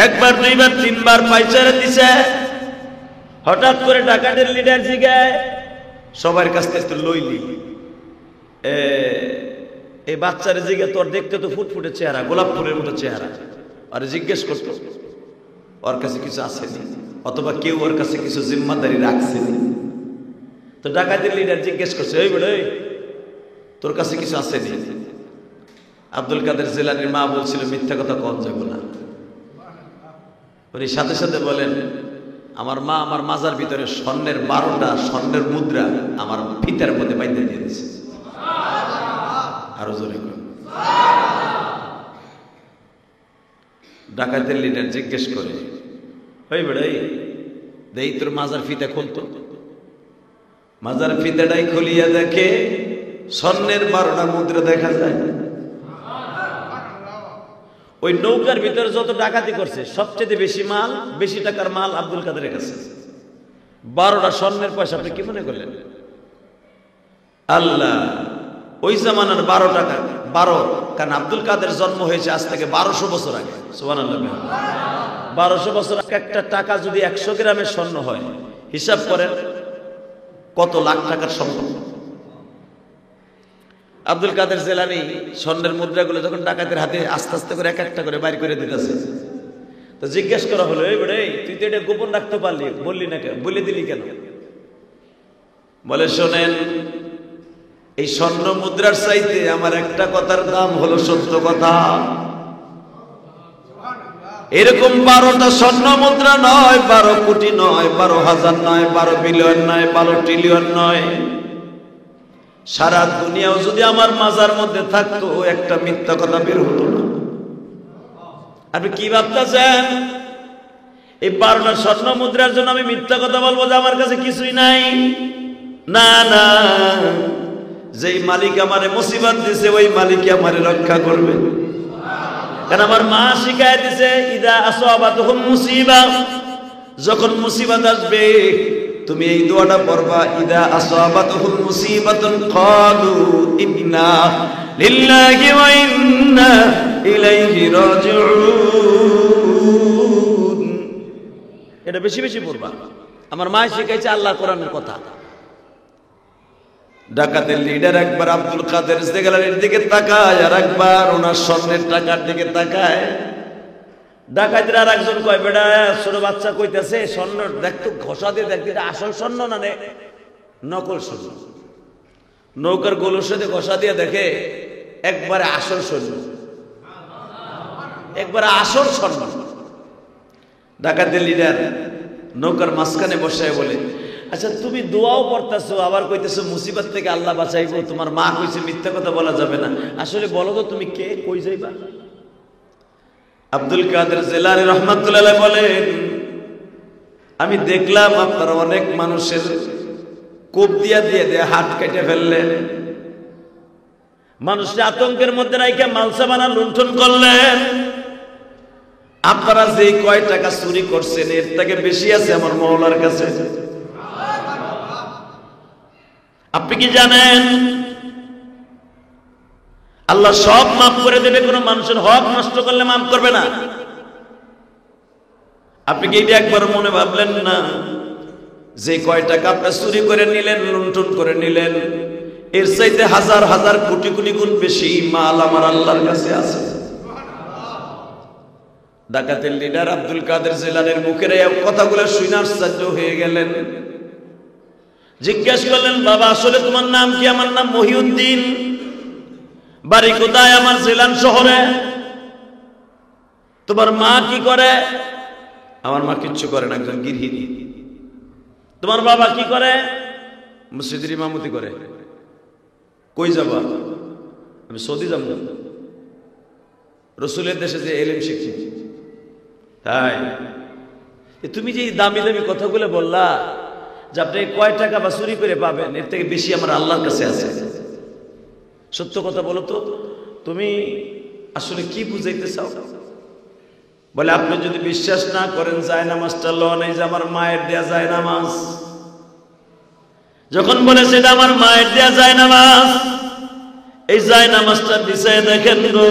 একবার, দুইবার, তিনবার পাইচারে দিছে। হঠাৎ করে ডাকাতের লিডার জিগায় সবার কাছ থেকে লইলি, এই বাচ্চারে জিগে তোর দেখতে তো ফুটফুটে চেহারা, গোলাপ ফুলের মতো চেহারা। আর জিজ্ঞেস করতো ওর কাছে কিছু আসেনি, অথবা কেউ ওর কাছে কিছু জিম্মাদারি রাখছেনি। তো ডাকাতের লিডার জিজ্ঞেস করছে, এই বলে তোর কাছে কিছু আসেনি? আব্দুল কাদের জিলানীর মা বলছিল মিথ্যা কথা কম যাবো না। উনি সাথে সাথে বলেন, আমার মা আমার মাজার ভিতরে স্বর্ণের 12টা স্বর্ণের মুদ্রা আমার ফিতার মধ্যে বাইন্ধে দিয়ে দিয়েছে। আরো জোরে করে। ডাকাতের লিডার জিজ্ঞেস করে, ওই বেড়াই দেই তোর মাজার ফিতা খুলতো। মাজার ফিতাটাই খুলিয়া দেখে স্বর্ণের 12টা মুদ্রা দেখা যায়। ওই নৌকার ভিতরে যত ডাকাতি করছে সবচেয়ে বেশি মাল, বেশি টাকার মাল আব্দুল কাদেরের কাছে। 12টা স্বর্ণের পয়সা। আপনি কি মনে করলেন? আল্লাহ, ওই জামানার 12 টাকা 12, কারণ আব্দুল কাদের জন্ম হয়েছে আজ থেকে 1200 বছর আগে। সুবহানাল্লাহ। 1200 বছর একটা টাকা যদি 100 গ্রামের স্বর্ণ হয়, হিসাব করেন কত লাখ টাকার সম্পদ। আব্দুল কাদের জিলানী স্বর্ণের মুদ্রাগুলো যখন ডাকাতের হাতে আস্তে আস্তে করে এক একটা করে বাইর করে দিতেছে, তো জিজ্ঞেস করা হলো, এই বেড়ে তুই তো এটা গোপন রাখতে পারলি, বললি না কেন, বলে দিলি কেন? বলে, শোনেন, এই স্বর্ণ মুদ্রার চাইতে আমার একটা কথার দাম হলো সত্য কথা। এরকম 12টা স্বর্ণ মুদ্রা নয়, 12 কোটি নয়, 12,000 নয়, 12 বিলিয়ন নয়, 12 ট্রিলিয়ন নয়। সারা দুনিয়াও যদি আমার মাজার মধ্যে থাকতো একটা মিথ্যা কথা বের হতো না। আপনি কি ভাবতেছেন এই 12টা স্বর্ণ মুদ্রার জন্য আমি মিথ্যা কথা বলবো যে আমার কাছে কিছুই নাই? না না, যেই মালিক আমারে মুসিবত দিছে ওই মালিক আমারে রক্ষা করবে। কারণ আমার মা শিখায় দিছে, ইদা আসাবাতুহুম মুসিবা, যখন মুসিবত আসবে তুমি এই দোয়াটা পড়বা, ইদা আসাবাতুহুম মুসিবাতুন ক্বালু ইন্না লিল্লাহি ওয়া ইন্না ইলাইহি রাজিউন। এটা বেশি বেশি পড়বা। আমার মা শিখাইছে আল্লাহর কোরআনের কথা। ডাকাতের লিডার একবার আব্দুল কাদের জেলানির দিকে তাকায়, আর একবার ওনার স্বর্ণের টাকার দিকে তাকায়। ডাকাতের আর একজন কয়, বেটা ছোট বাচ্চা কইতেছে স্বর্ণ দেখতো, ঘষা দিয়ে দেখতে আসল স্বর্ণ না নে নকল স্বর্ণ। নৌকার গোলর সাথে ঘষা দিয়ে দেখে একবারে আসল স্বর্ণ, একবারে আসল স্বর্ণ। ডাকাতের লিডার নৌকার মাঝখানে বসায় বলে, আচ্ছা তুমি দোয়াও পড়তেছো আবার কইতেছো মুসিবত থেকে আল্লাহ বাঁচাইবো, তোমার মা কইছে মিথ্যা কথা বলা যাবে না, আসলে বলো তো তুমি কে, কই যাইবা? আব্দুল কাদের জিলানী রাহমাতুল্লাহ বলেন, আমি দেখলাম আপনারা অনেক মানুষের কোপ দিয়া দিয়ে দিয়ে হাত কেটে ফেললেন, মানুষের আতঙ্কের মধ্যে রাইখা মালসা বানা লুণ্ঠন করলেন। আপনারা যে কয় টাকা চুরি করছেন এর থেকে বেশি আছে আমার মওলার কাছে। আপনি কি জানেন আল্লাহ সব মাফ করে দেবে, কোনো মানুষের হক নষ্ট করলে মাফ করবে না? আপনি কি এটা একবার মনে ভাবলেন না যে কয় টাকা আপনি চুরি করে নিলেন, লুণ্ঠন করে নিলেন, এর চাইতে হাজার হাজার কোটি কোটি গুণ বেশি মাল আমার আল্লাহর কাছে আছে। ডাকাতের লিডার আব্দুল কাদের জিলানীর মুখের এই কথাগুলো শুনে আশ্চর্য হয়ে গেলেন। জিজ্ঞেস করলেন, বাবা আসলে তোমার নাম কি? আমার নাম মহিউদ্দিন। বাড়ি কোথায়? আমার জিলান শহরে। তোমার মা কি করে? আমার মা কিচ্ছু করে না, একজন গৃহিণী। তোমার বাবা কি করে? মসজিদের ইমামতি করে। কই যাবা? আমি সৌদি যাব, রসুলের দেশে যে এলেম শিখছি। তাই তুমি যে দামি দামি কথাগুলো বললা যে আপনি কয় টাকা বা চুরি করে পাবেন, এর থেকে বেশি আমার আল্লাহর কাছে আছে। সত্য কথা বলো তো, তুমি আসলে কি বুঝাইতে চাও? বলে, আপনি যদি বিশ্বাস না করেন যায় নামাজটা লন, এই যে আমার মায়ের দেয়া যায় নামাজ। যখন বলে সেটা আমার মায়ের দেয়া যায় নামাজ, এই যায় নামাজটা বিছায় দেখেন গো,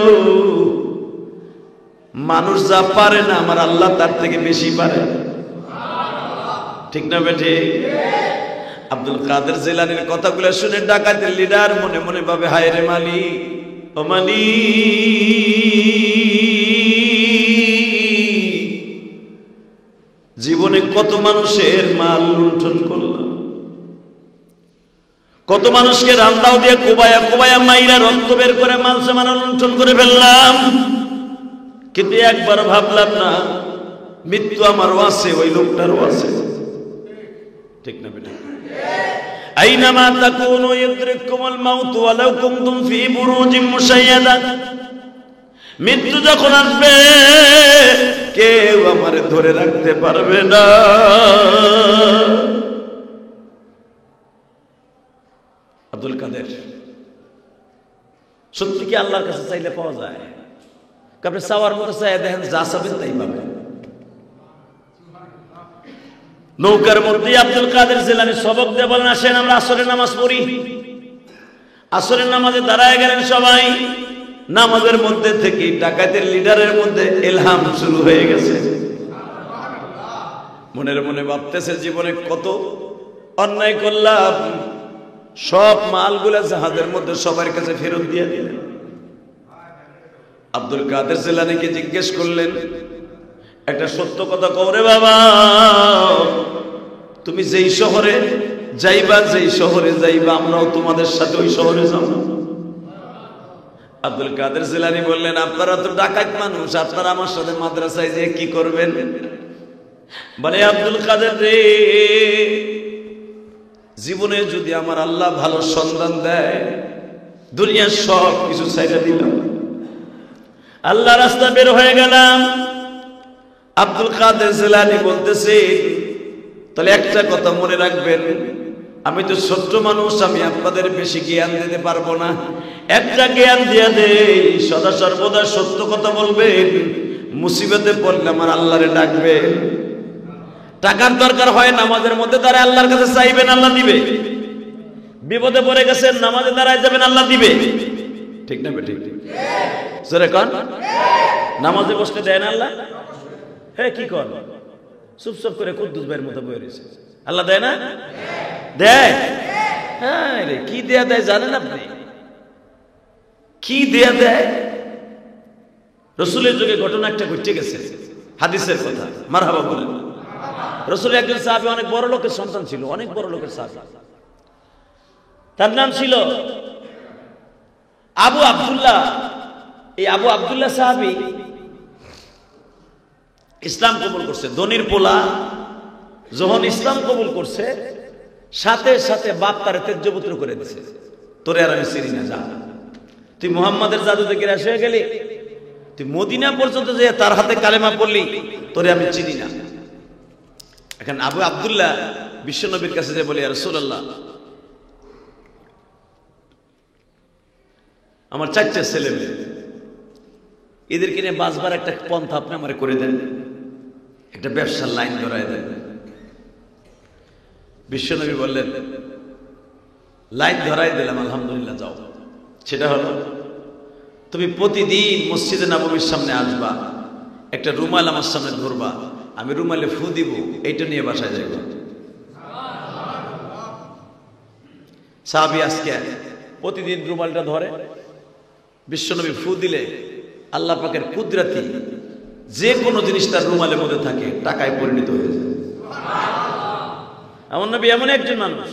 মানুষ যা পারে না আমার আল্লাহ তার থেকে বেশি পারে। ঠিক না বেঠে? আব্দুল কাদের জিলানীর কথাগুলো শুনে ডাকাতের লিডার মনে মনে ভাবে, হায় রে মালিক, ও মালিক, জীবনে কত মানুষের মাল লুণ্ঠন করলাম, কত মানুষকে রান্দাও দিয়ে কোবায়া কোবায়া মাইরা রক্ত বের করে মাল সামানা লুণ্ঠন করে ফেললাম, কিন্তু একবার ভাবলাম না মৃত্যু আমারও আছে, ওই লোকটারও আছে। ঠিক না বেটা? আইনামা তাকুনু ইউদরিকুমুল মাউত ওয়ালাউ কুনতুম ফি বুরুজিম মুশাইয়াদা। মৃত্যু যখন আসবে কেউ আমারে ধরে রাখতে পারবে না। আব্দুল কাদের সত্যি কি আল্লাহর কাছে চাইলে পাওয়া যায়? আপনি চাওয়ার মতো চাই দেখেন, যা চাবেন তাই পাবেন। নৌকার মধ্যে আব্দুল কাদের জিলানী সবক দিয়ে বলেন, আসেন আমরা আসরের নামাজ পড়ি। আসরের নামাজে দাঁড়ায় গেলেন সবাই। নামাজের মধ্যে থেকে ডাকাতের লিডারের মধ্যে ইলহাম শুরু হয়ে গেছে। মনের মনে ভাবতেছে, জীবনে কত অন্যায় করলাম, সব মালগুলা জাহাজের মধ্যে সবার কাছে ফেরত দিয়ে দিলেন। আব্দুল কাদের জিলানীকে জিজ্ঞেস করলেন, একটা সত্য কথা কও রে বাবা, তুমি যেই শহরে যাইবা, যেই শহরে যাইবা আমরাও তোমাদের সাথে ওই শহরে যাব। আব্দুল কাদের জিলানী বললেন, আপনারা তো ডাকাত মানুষ, আপনারা আমার সাথে মাদ্রাসায় যেয়ে কি করবেন? বলে, আব্দুল কাদের রে, জীবনে যদি আমার আল্লাহ ভালো সন্ধান দেয়, দুনিয়ার সব কিছু ছাইড়া দিলাম। আল্লাহ রাস্তা বের হয়ে গেলাম। আব্দুল কাদের জিলানী বলতেছে, তাহলে একটা কথা মনে রাখবেন, আমি তো ছোট্ট মানুষ, আমি আপনাদের বেশি জ্ঞান দিতে পারবো না। একটা জ্ঞান দিয়ে দেই, সদা সর্বদা সত্য কথা বলবেন। মুসিবতে পড়লে আমার আল্লাহরে ডাকবেন। টাকার দরকার হয় নামাজের মধ্যে দাঁড়ায় আল্লাহর কাছে চাইবেন, আল্লাহ দিবে। বিপদে পড়ে গেছেন, নামাজে দাঁড়ায় যাবেন, আল্লাহ দিবে। ঠিক না ঠিক? জোরে কোন? নামাজে বসতে দেয় না আল্লাহ? হ্যাঁ, কি কর চুপচাপ করে কুদ্দুস ভাইয়ের মতো বয়ে রয়েছে, আল্লাহ দেয় না? দেয়। হ্যাঁ রে, কি দেয়া দেয় জানেন আপনি? কি দেয়া দেয়? রসুলের যুগে ঘটনা একটা ঘটে গেছে, হাদিসের কথা, মারহাবা বলেন। রসুলের একজন সাহাবী, অনেক বড় লোকের সন্তান ছিল, অনেক বড় লোকের সাহাবী। তার নাম ছিল আবু আব্দুল্লাহ। এই আবু আব্দুল্লাহ সাহাবী ইসলাম কবুল করছে। ধনির পোলা যখন ইসলাম কবুল করছে, সাথে সাথে বাপ তারে তেজ্যপুত্র করে দিছে। তোরে আর আমি চিনি না, যা তুই মুহাম্মাদের জাদুতে গ্রাস হয়ে গেলি, তুই মদিনা পর্যন্ত যে তার হাতে কালেমা পড়লি, তোরে আমি চিনি না। এখন আবু আব্দুল্লাহ বিশ্বনবীর কাছে যে বলি, ইয়া রাসূলুল্লাহ, আমার 4টা ছেলে মেয়ে, এদেরকে নিয়ে বাঁচবার একটা পন্থা আপনি আমার করে দেন, একটা ব্যবসার লাইন ধরায় দেন। বিশ্বনবী বললেন, লাইন ধরাই দিলাম, আলহামদুলিল্লাহ, যাও। সেটা হলো, তুমি প্রতিদিন মসজিদে নববীর সামনে আসবা, একটা রুমাল আমার সামনে ধরবা, আমি রুমালে ফু দিব, এইটা নিয়ে বাসায় যাইবা। সাহাবী আজকে প্রতিদিন রুমালটা ধরে, বিশ্বনবী ফু দিলে আল্লাহ পাকের কুদরতি যে কোনো জিনিস তার রুমালের মধ্যে থাকে টাকায় পরিণত হয়ে যায়। আমার নবী এমন একজন মানুষ,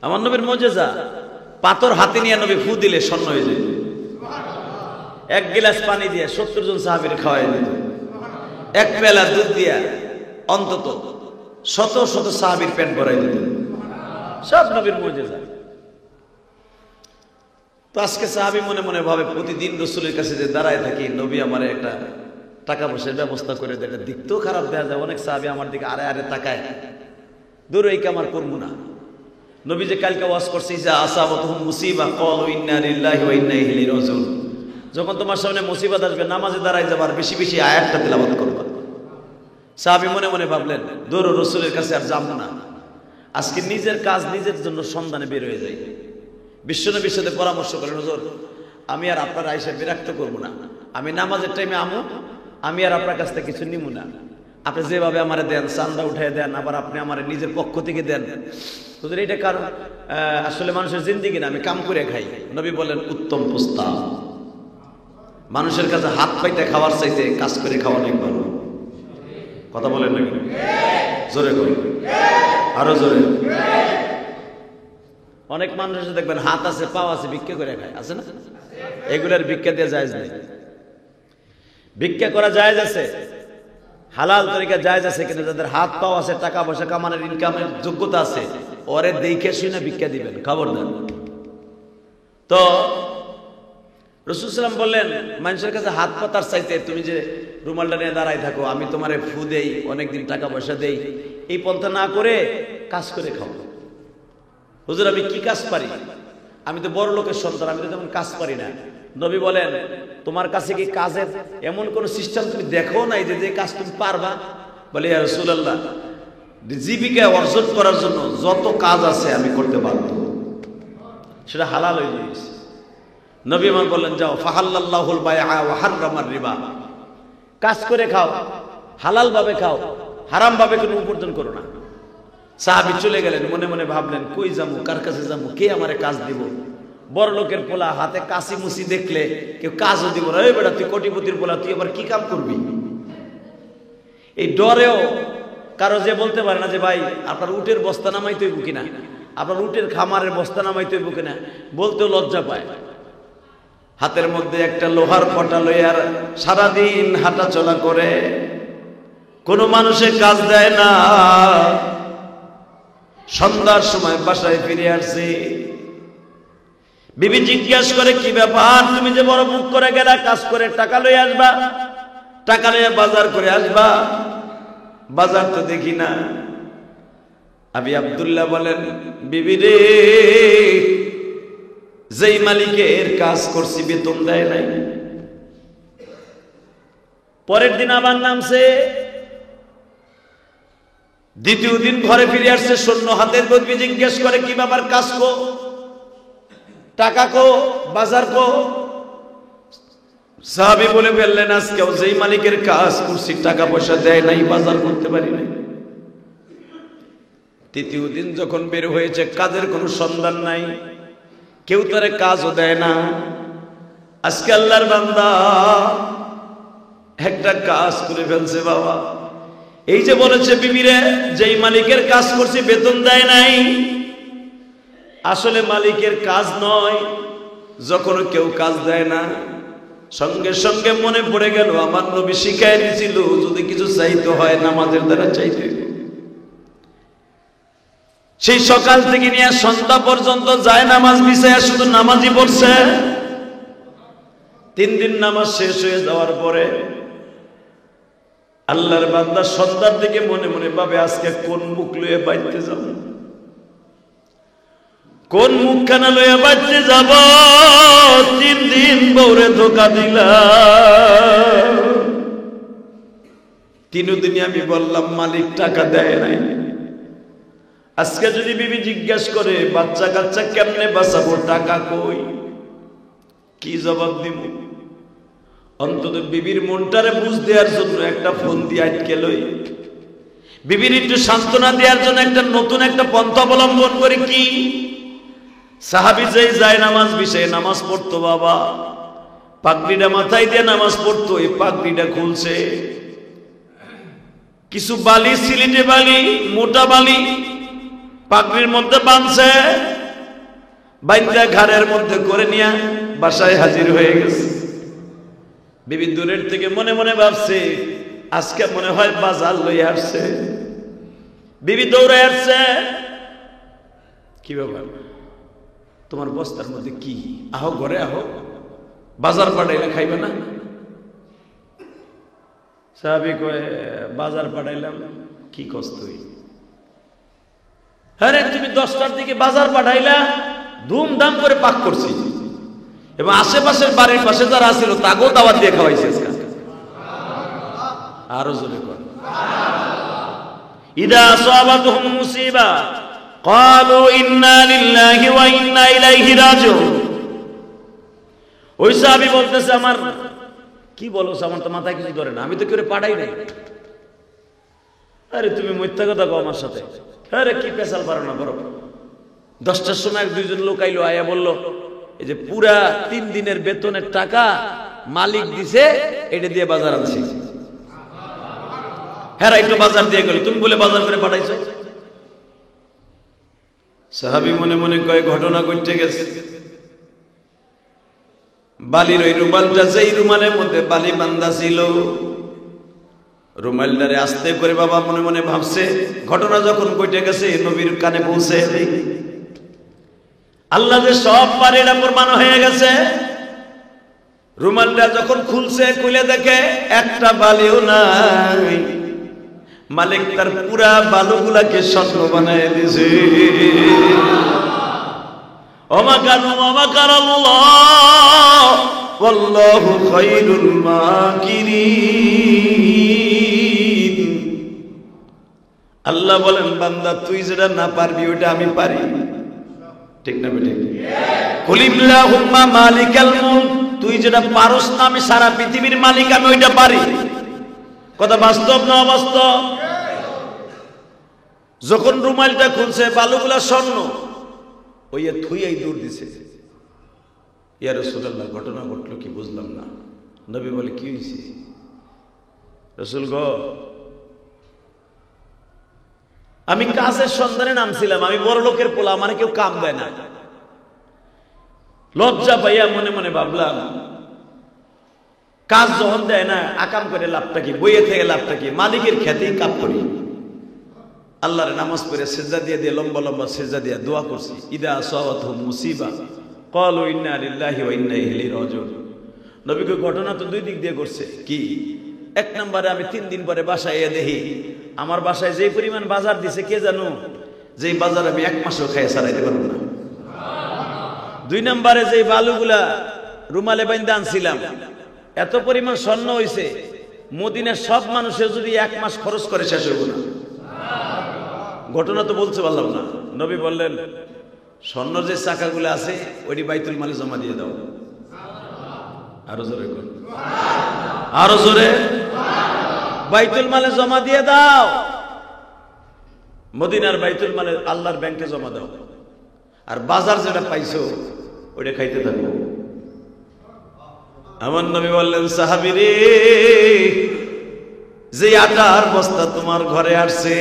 আমার নবীর মুজিজা, পাথর হাতে নিয়ে নবী ফু দিলে স্বর্ণ হয়ে যায়। এক গ্লাস পানি দিয়ে 70 জন সাহাবীর খাওয়াই দিত। এক পেলা দুধ দিয়া অন্তত শত শত সাহাবীর পেট ভরাই দিত। সব নবীর মুজিজা। তো আজকে সাহাবী মনে মনে ভাবে, প্রতিদিন রাসূলের কাছে যে দাঁড়ায় থাকি, নবী আমারে একটা টাকা পয়সার ব্যবস্থা করে দেয়। দেখতেও খারাপ দেখা যায়। অনেক সাহাবী আমার দিকে আরে আরে তাকায়, দূর এই কামার করবো না। নবী যে কালকে ওয়াজ করছি, যে আসাবাতুহুম মুসিবা ক্বালু ইন্না লিল্লাহি ওয়া ইন্না ইলাইহি রাজিউন, যখন তোমার সামনে মুসিবত আসবে, নামাজে দাঁড়ায় যাবার, বেশি বেশি আয়াতটা তেলাওয়াত করবা। সাহাবী মনে মনে ভাবলেন, দূর রাসূলের কাছে আর যাব না। আজকে নিজের কাজ নিজের জন্য সন্ধানে বের হয়ে যায়। বিশ্বনবীর সাথে পরামর্শ করেন, হুজুর, আমি আর আপনার আয়েশা বিরক্ত করবো না, আমি নামাজের টাইমে আমু, আমি আর আপনার কাছ থেকে কিছু নিব না। আপনি যেভাবে আমারে দেন, চান্দা উঠাই দেন, আবার আপনি আমার নিজের পক্ষ থেকে দেন, হুজুর, এটা কারণ আসলে মানুষের জিন্দেগি না, আমি কাম করে খাই। নবী বলেন, উত্তম প্রস্তাব। মানুষের কাছে হাত পাইতে খাওয়ার চাইতে কাজ করে খাওয়া অনেক ভালো। কথা বলেন না? জোরে করি, আরো জোরে। অনেক মানুষের দেখবেন হাত আছে, পাও আছে, ভিক্ষা করে খায়, আছে না? এগুলার ভিক্ষা দিয়ে জায়েজ নেই। ভিক্ষা করা জায়েজ আছে, হালাল তরিকা জায়েজ আছে, কিন্তু যাদের হাত পাও আছে, টাকা পয়সা কামানোর ইনকামের যোগ্যতা আছে, ওরে দেখে শুনে ভিক্ষা দিবেন, খবরদার। তো রাসূল সাল্লাল্লাহু আলাইহি ওয়াসাল্লাম বললেন, মানুষের কাছে হাত পাতার চাইতে তুমি যে রুমালটা নিয়ে দাঁড়ায় থাকো, আমি তোমারে ফু দেই, অনেকদিন টাকা পয়সা দেই, এই পন্থা না করে কাজ করে খাও। হুজুর, আমি কি কাজ পারি? আমি তো বড় লোকের সন্তান, আমি তো তেমন কাজ পারি না। নবী বলেন, তোমার কাছে কি কাজের এমন কোন সিস্টেম তুমি দেখো নাই যে কাজ তুমি পারবা? বলে, ইয়া রাসূলুল্লাহ, জীবিকা অর্জন করার জন্য যত কাজ আছে আমি করতে বাধ্য, সেটা হালাল হয়ে গেছে। নবী আমার বললেন, যাও, ফাহাল্লাল্লাহুল বাইআ ওয়া হাররামার রিবা, কাজ করে খাও, হালাল ভাবে খাও, হারাম ভাবে কোনো উপার্জন করো না। সাহাবী চলে গেলেন, মনে মনে ভাবলেন, কই যাবো, কার কাছে যাবো, কে আমারে কাজ দিব? বড় লোকের পোলা, হাতে কাশি মুসি দেখলে কেউ কাজও দিব না। এই বেটা, তুই কোটিপতির পোলা, তুই আবার কি কাম করবি? এই ডরেও কারো যে বলতে পারে না যে, ভাই আপনার উটের বস্তা নামাইতে হইব কিনা, আপনার উটের খামারের বস্তা নামাইতে হইব কিনা, বলতেও লজ্জা পায়। হাতের মধ্যে একটা লোহার ফটা লইয়ার সারাদিন হাঁটা চলা করে, কোনো মানুষের কাজ দেয় না। সন্ধ্যার সময় বাসায় ফিরে আসছে, বিবি জিজ্ঞাসা করে কি ব্যাপার, তুমি যে বড় মুখ করে গেলা, কাজ করে টাকা লয়ে আসবা, টাকা লয়ে বাজার করে আসবা, বাজার তো দেখি না। আবি আব্দুল্লাহ বলেন, বিবি রে, যেই মালিকের কাজ করছি বেতন দেয় নাই। পরের দিন আবার নামছে, দ্বিতীয় দিন ঘরে ফিরে আসছে শূন্য হাতের। বদবি জিজ্ঞেস করে কি ব্যাপার, কাজ কো, টাকা কো, বাজার কো। সাহাবী বলে ফেললেন, আজকেও যেই মালিকের কাজ করছি টাকা পয়সা দেয় নাই, বাজার করতে পারি নাই। তৃতীয় দিন যখন বের হয়েছে, কাজের কোনো সন্ধান নাই, কেউ তারে কাজও দেয় না। আজকে আল্লাহর বান্দা একটা কাজ করে ফেলছে বাবা। এই যে বলেছে বিবিরে, যেই মালিকের কাজ করছি বেতন দেয় নাই, আসলে মালিকের কাজ নয়। যখন কেউ কাজ দেয় না, সঙ্গে সঙ্গে মনে পড়ে গেল আমার নবী শিখাই দিয়েছিল, যদি কিছু চাইতে হয় নামাজের দ্বারা চাইতে। সেই সকাল থেকে নিয়ে সন্ধ্যা পর্যন্ত যায় নামাজ বিছায়া শুধু নামাজই পড়ছে। 3 দিন নামাজ শেষ হয়ে যাওয়ার পরে আল্লাহর বান্দা সন্ধ্যার দিকে মনে মনে ভাবে, আজকে কোন মুখ লয়ে বাইতে যাব, কোন মুখখানা লয়ে বাইতে যাব। 3 দিন বউরে ধোকা দিলাম। 3 দিনে আমি বললাম মালিক টাকা দেয় নাই। আজকে যদি বিবি জিজ্ঞাসা করে বাচ্চা কাচ্চা কেমনে বাঁচাবো, টাকা কই, কি জবাব দিব? অন্তত বিবির মনটারে বুঝ দেওয়ার জন্য একটা ফোন দিয়ে আটকে লই, বিবির একটু সান্ত্বনা দেওয়ার জন্য একটা নতুন একটা পন্থা অবলম্বন করি। কি সাহাবী যেই যায় নামাজ বিষয়ে নামাজ পড়তো বাবা, পাগড়িটা মাথায় দিয়ে নামাজ পড়তো। এই পাগড়িটা খুলছে, কিছু বালি, সিলেটে বালি, মোটা বালি পাগড়ির মধ্যে বাঁধছে, বাইন্দা ঘাড়ের মধ্যে করে নিয়ে বাসায় হাজির হয়ে গেছে। বিবি দূরের থেকে মনে মনে ভাবছে, আজকে মনে হয় বাজার লইয়া আসছে। বিবি দৌড়ে আসছে, কি ব্যাপার, তোমার বস্তার মধ্যে কি? আহো ঘরে আহো, বাজার পাঠাইলে খাইবে না? সাহাবী কয়, বাজার পাঠাইলাম। কি কষ্ট? আরে তুমি 10টার দিকে বাজার পাঠাইলা, ধুমধাম করে পাক করছি, এবং আশেপাশের বাড়ির পাশে যারা ছিল তাকেও দাওয়াত দিয়ে খাওয়াইছে। আরো জোরে কর। ইদা আসাবাতুহুম মুসিবা ক্বালু ইন্না লিল্লাহি ওয়া ইন্না ইলাইহি রাজিউন। ওই সাহাবী বলতেছে, আমার কি বলো, আমার তো মাথায় কিছু ধরে না, আমি তো কেউ পাঠাই নাই। আরে তুমি মিথ্যা কথা কও আমার সাথে। আরে কি পেশাল পারো না, বড় 10টার সময় 2জন লোক আইলো, আয়া বলল, এই যে পুরা 3 দিনের বেতনের টাকা মালিক দিছে, এটা দিয়ে বাজার আনছি। হ্যাঁ, একটু বাজার দিয়ে গেল, তুমি বলে বাজার করে পাঠাইছো। সাহাবী মনে মনে কয়, ঘটনা ঘটে গেছে। বালির ওই রুমালটা, যেই রুমালের মধ্যে বালি বান্ধা ছিল, রুমালটারে আস্তে করে বাবা মনে মনে ভাবছে, ঘটনা যখন ঘটে গেছে নবীর কানে পৌঁছে, আল্লাহ যে সব পারে এটা প্রমাণ হয়ে গেছে। রুমালটা যখন খুলছে, খুলে দেখে একটা বালিও নাই। মালিক তার পুরা বালুগুলাকে স্বর্ণ বানায় দিয়েছে। ওমাকানু ওমাকারাল্লাহ ওয়াল্লাহু খায়রুল মাকিরিন। আল্লাহ বলেন, বান্দা তুই যেটা না পারবি ওটা আমি পারি। ঠিক না বেঠিক? কুলিল্লাহুম্মা মালিকাল মুলক, তুই যেটা পারস না আমি সারা পৃথিবীর মালিক, আমি ওইটা পারি। কথা বাস্তব না অবাস্তব? যখন রুমালটা খুলছে, বালুগুলা স্বর্ণ, ওই থুইয়াই দূর দিছে। ইয়া রাসূলুল্লাহ, ঘটনা ঘটলো কি বুঝলাম না। নবী বলে, কি হয়েছে? রাসূল গো, আমি কাজের সন্ধানে নামছিলাম, আমি বড় লোকের পোলা, আমার কেউ কাম দেয় না। লজ্জা পাইয়া মনে মনে ভাবলাম, কাজ যখন দেয় না, আকাম করে লাভটা কি, বইয়ে থেকে লাভটা কি, মালিকের খেতেই কাজ করি। আল্লাহর নামাজ পড়ে সেজদা দিয়ে লম্বা লম্বা সেজদা দিয়ে দোয়া করছি। ইদা আসাবাতুহুম মুসিবা ক্বালু ইন্না লিল্লাহি ওয়া ইন্না ইলাইহি রাজিউন। নবীকে ঘটনা তো দুই দিক দিয়ে করছে। কি? এক নম্বরে আমি 3 দিন পরে বাসায় এসে দেখি আমার বাসায় যে পরিমাণ বাজার দিছে কে জানো, যে বাজার আমি 1 মাসও খাইয়ে ছাড়াইতে পারবো না। 2 নম্বরে যে বালুগুলা রুমালে বাইন্ধা আনছিলাম এত পরিমাণ স্বর্ণ হইছে, মদিনার সব মানুষের যদি 1 মাস খরচ করে শেষ হইব না। ঘটনা তো বলতে পারলাম না। নবী বললেন, স্বর্ণের যে চাকাগুলো আছে ওইটি বাইতুল মালে জমা দিয়ে দাও। আরো জোরে কর, আরো জোরে, বাইতুল মালে জমা দিয়ে দাও। মদিনার বাইতুল মালে আল্লাহর ব্যাংকে জমা দাও, আর বাজার যেটা পাইছো ওইটা খাইতে থাকো। আমার নবী বললেন, সাহাবীরে, যে আটার বস্তা তোমার ঘরে আসছে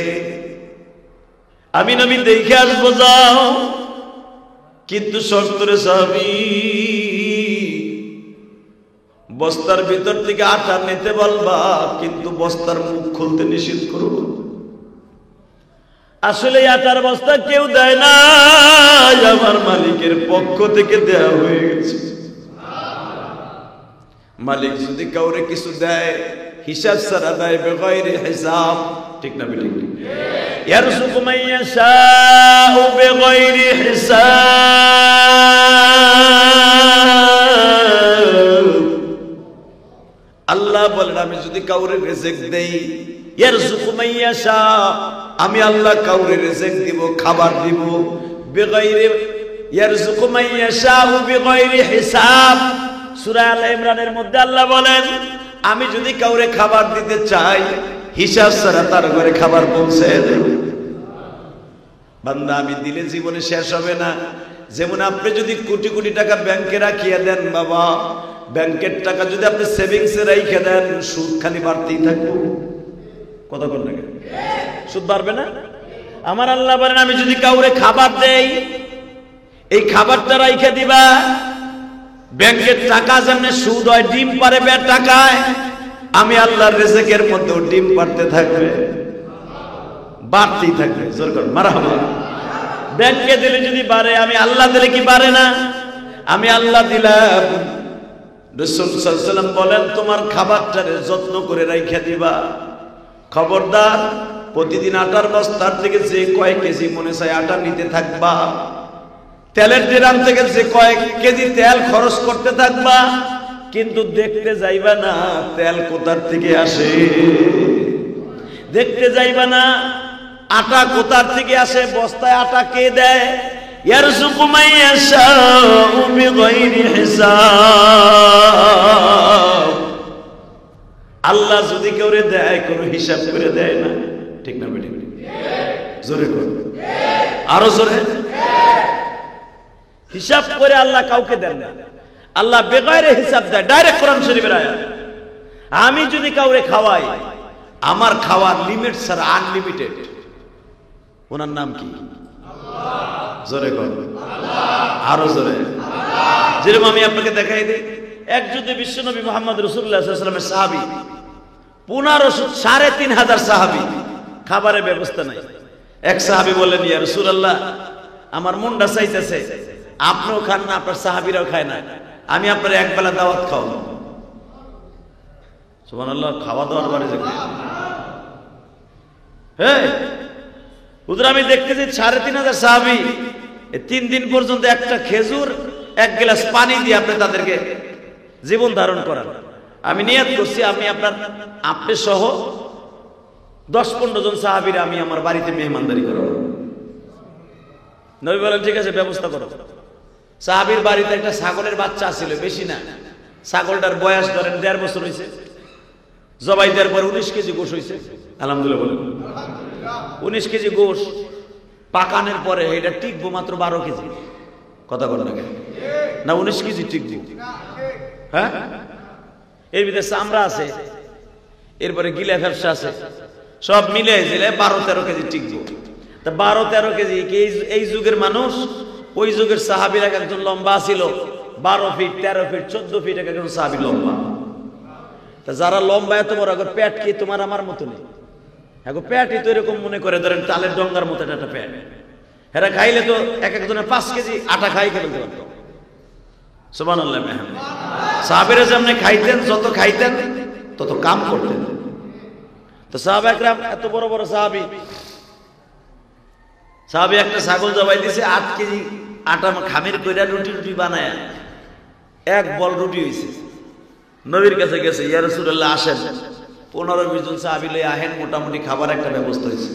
আমি নবী দেখে আসবো, যাও, কিন্তু শর্ত রে সাহাবী, বস্তার ভিতর থেকে আটা নিতে বলবা, কিন্তু বস্তার মুখ খুলতে নিষেধ করবো। আসলে আটার বস্তা কেউ দেয় না, আমার মালিকের পক্ষ থেকে দেয়া হয়ে গেছে। মালিক যদি কাউরে কিছু দেয় হিসাব ছাড়া দেয়, বেগাইরে হিসাব। ঠিক না বেঠিক? ইয়ারযুকু মান ইয়াশাউ বিগাইরি হিসাব। আল্লাহ বলেন, আমি যদি কাউরে রিজিক দেই, ইয়ারযুকু মান ইয়াশা, আমি আল্লাহ কাউরে রিজিক দিব, খাবার দিব, বিগাইরি, ইয়ারযুকু মান ইয়াশাউ বিগাইরি হিসাব। সূরা আল ইমরানের মধ্যে আল্লাহ বলেন, আমি যদি কাউরে খাবার দিতে চাই হিসাব ছাড়া তার ঘরে খাবার পৌঁছায় দেব। বান্দা, আমি দিলে জীবনে শেষ হবে না। যেমন আপনি যদি কোটি কোটি টাকা ব্যাংকে রাখিয়ে দেন বাবা, ব্যাংকের টাকা যদি আপনি সেভিংসে রাইখে দেন, সুদ খালি বাড়তেই থাকবে। কথা বল না, সুদ বাড়বে না? আমার আল্লাহ বলেন, আমি যদি কাউরে খাবার দেই, এই খাবারটা রাইখে দিবা, ব্যাংকের টাকা যেমন সুদ হয়, ডিম পারে টাকায়, আমি আল্লাহর রিজিকের মধ্যে ডিম পারতে থাকবে, বাড়তেই থাকবে। জোর করে মারহাবা। ব্যাংকে দিলে যদি বাড়ে, আমি আল্লাহ দিলে কি বাড়ে না? আমি আল্লাহ দিলাম। রাসূল সাল্লাল্লাহু আলাইহি ওয়াসাল্লাম বলেন, তোমার খাবারটারে যত্ন করে রাইখা দিবা। খবরদার, প্রতিদিন আটার বস্তার থেকে যে কয়েক কেজি মনে চায় আটা নিতে থাকবা, তেলের ড্রাম থেকে যে কয়েক কেজি তেল খরচ করতে থাকবা, কিন্তু দেখতে যাইবা না তেল কোথার থেকে আসে, দেখতে যাইবা না আটা কোথার থেকে আসে, বস্তায় আটা কে দেয়। ইয়ারযুকু মান ইয়াশাউ বিগাইরি হিসাব। আল্লাহ যদি কেউরে দেয় কোনো হিসাব করে দেয় না। ঠিক না বেঠিক? জোরে কর, আরো জোরে। হিসাব করে আল্লাহ কাউকে দেন না, আল্লাহ বেগাইরে হিসাব দেয়। ডাইরেক্ট কোরআন শরীফের আয়াত। আমি যদি কাউরে খাওয়াই, আমার খাওয়ার লিমিট ছাড়া আনলিমিটেড। ওনার নাম কি? জোরে কর, আরো জোরে। যেরকম আমি আপনাকে দেখাই দিই, এক যুদ্ধে বিশ্বনবী মুহাম্মদ রাসূলুল্লাহ সাল্লাল্লাহু আলাইহি ওয়াসাল্লামের সাহাবী 15,500 সাহাবী, খাবারের ব্যবস্থা নাই। এক সাহাবী বললেন, ইয়া রাসূলুল্লাহ, আমার মনটা চাইতেছে আপনিও খান না, আপনার সাহাবীরাও খায় না, আমি আপনার একবেলা দাওয়াত খাওয়াবো। সুবহানাল্লাহ, খাওয়া দাওয়ার বারে যে হ্যাঁ হুজুর, আমি দেখতেছি 3,500 সাহাবী 3 দিন পর্যন্ত একটা খেজুর, 1 গ্লাস পানি দিয়ে আপনি তাদেরকে জীবন ধারণ করান। আমি নিয়ত করছি আমি আপনি সহ 10-15 জন সাহাবীরা আমি আমার বাড়িতে মেহমানদারি করব। নবী বলেন, ঠিক আছে, ব্যবস্থা করো। সাহাবীর বাড়িতে একটা ছাগলের বাচ্চা ছিল, বেশি না, ছাগলটার বয়স ধরেন 1.5 বছর হয়েছে। জবাই দেওয়ার পর 19 কেজি গোশ হয়েছে। আলহামদুলিল্লাহ বলেন, 19 কেজি গোশ পাকানোর পরে এটা টিকবো মাত্র 12 কেজি। কথা বলেন না, 19 কেজি টিকবো? হ্যাঁ, এর ভিতরে চামড়া আছে, এরপরে গিলা ফেফসা আছে, সব মিলে দিলে 12-13 কেজি টিকবো। তা 12-13 কেজি এই যুগের মানুষ, ওই যুগের সাহাবীরা একজন লম্বা ছিল 12 ফিট, 13 ফিট, 14 ফিট একজন সাহাবী লম্বা। তা যারা লম্বা এত বড়, পেট কি তোমার আমার মতো নেই? এখন পেটই তো এরকম মনে করে, ধরেন তালের ডঙ্গার মতো একটা পেট। এরা খাইলে তো একজনের 5 কেজি আটা খাই ফেলতে পারত। সুবহানাল্লাহ। সাহাবীরা যেমনি খাইতেন, যত খাইতেন তত কাম করতেন। তো সাহাবা একরাম এত বড় বড় সাহাবী একটা ছাগল জবাই দিছে, 8 কেজি আটা খামির কইরা রুটি বানায় এক বল রুটি হইছে। নবীর কাছে গেছে, ইয়া রাসূলুল্লাহ আসেন, 15-20 জন সাহাবী লই আহেন, মোটামুটি খাবার একটা ব্যবস্থা হয়েছে।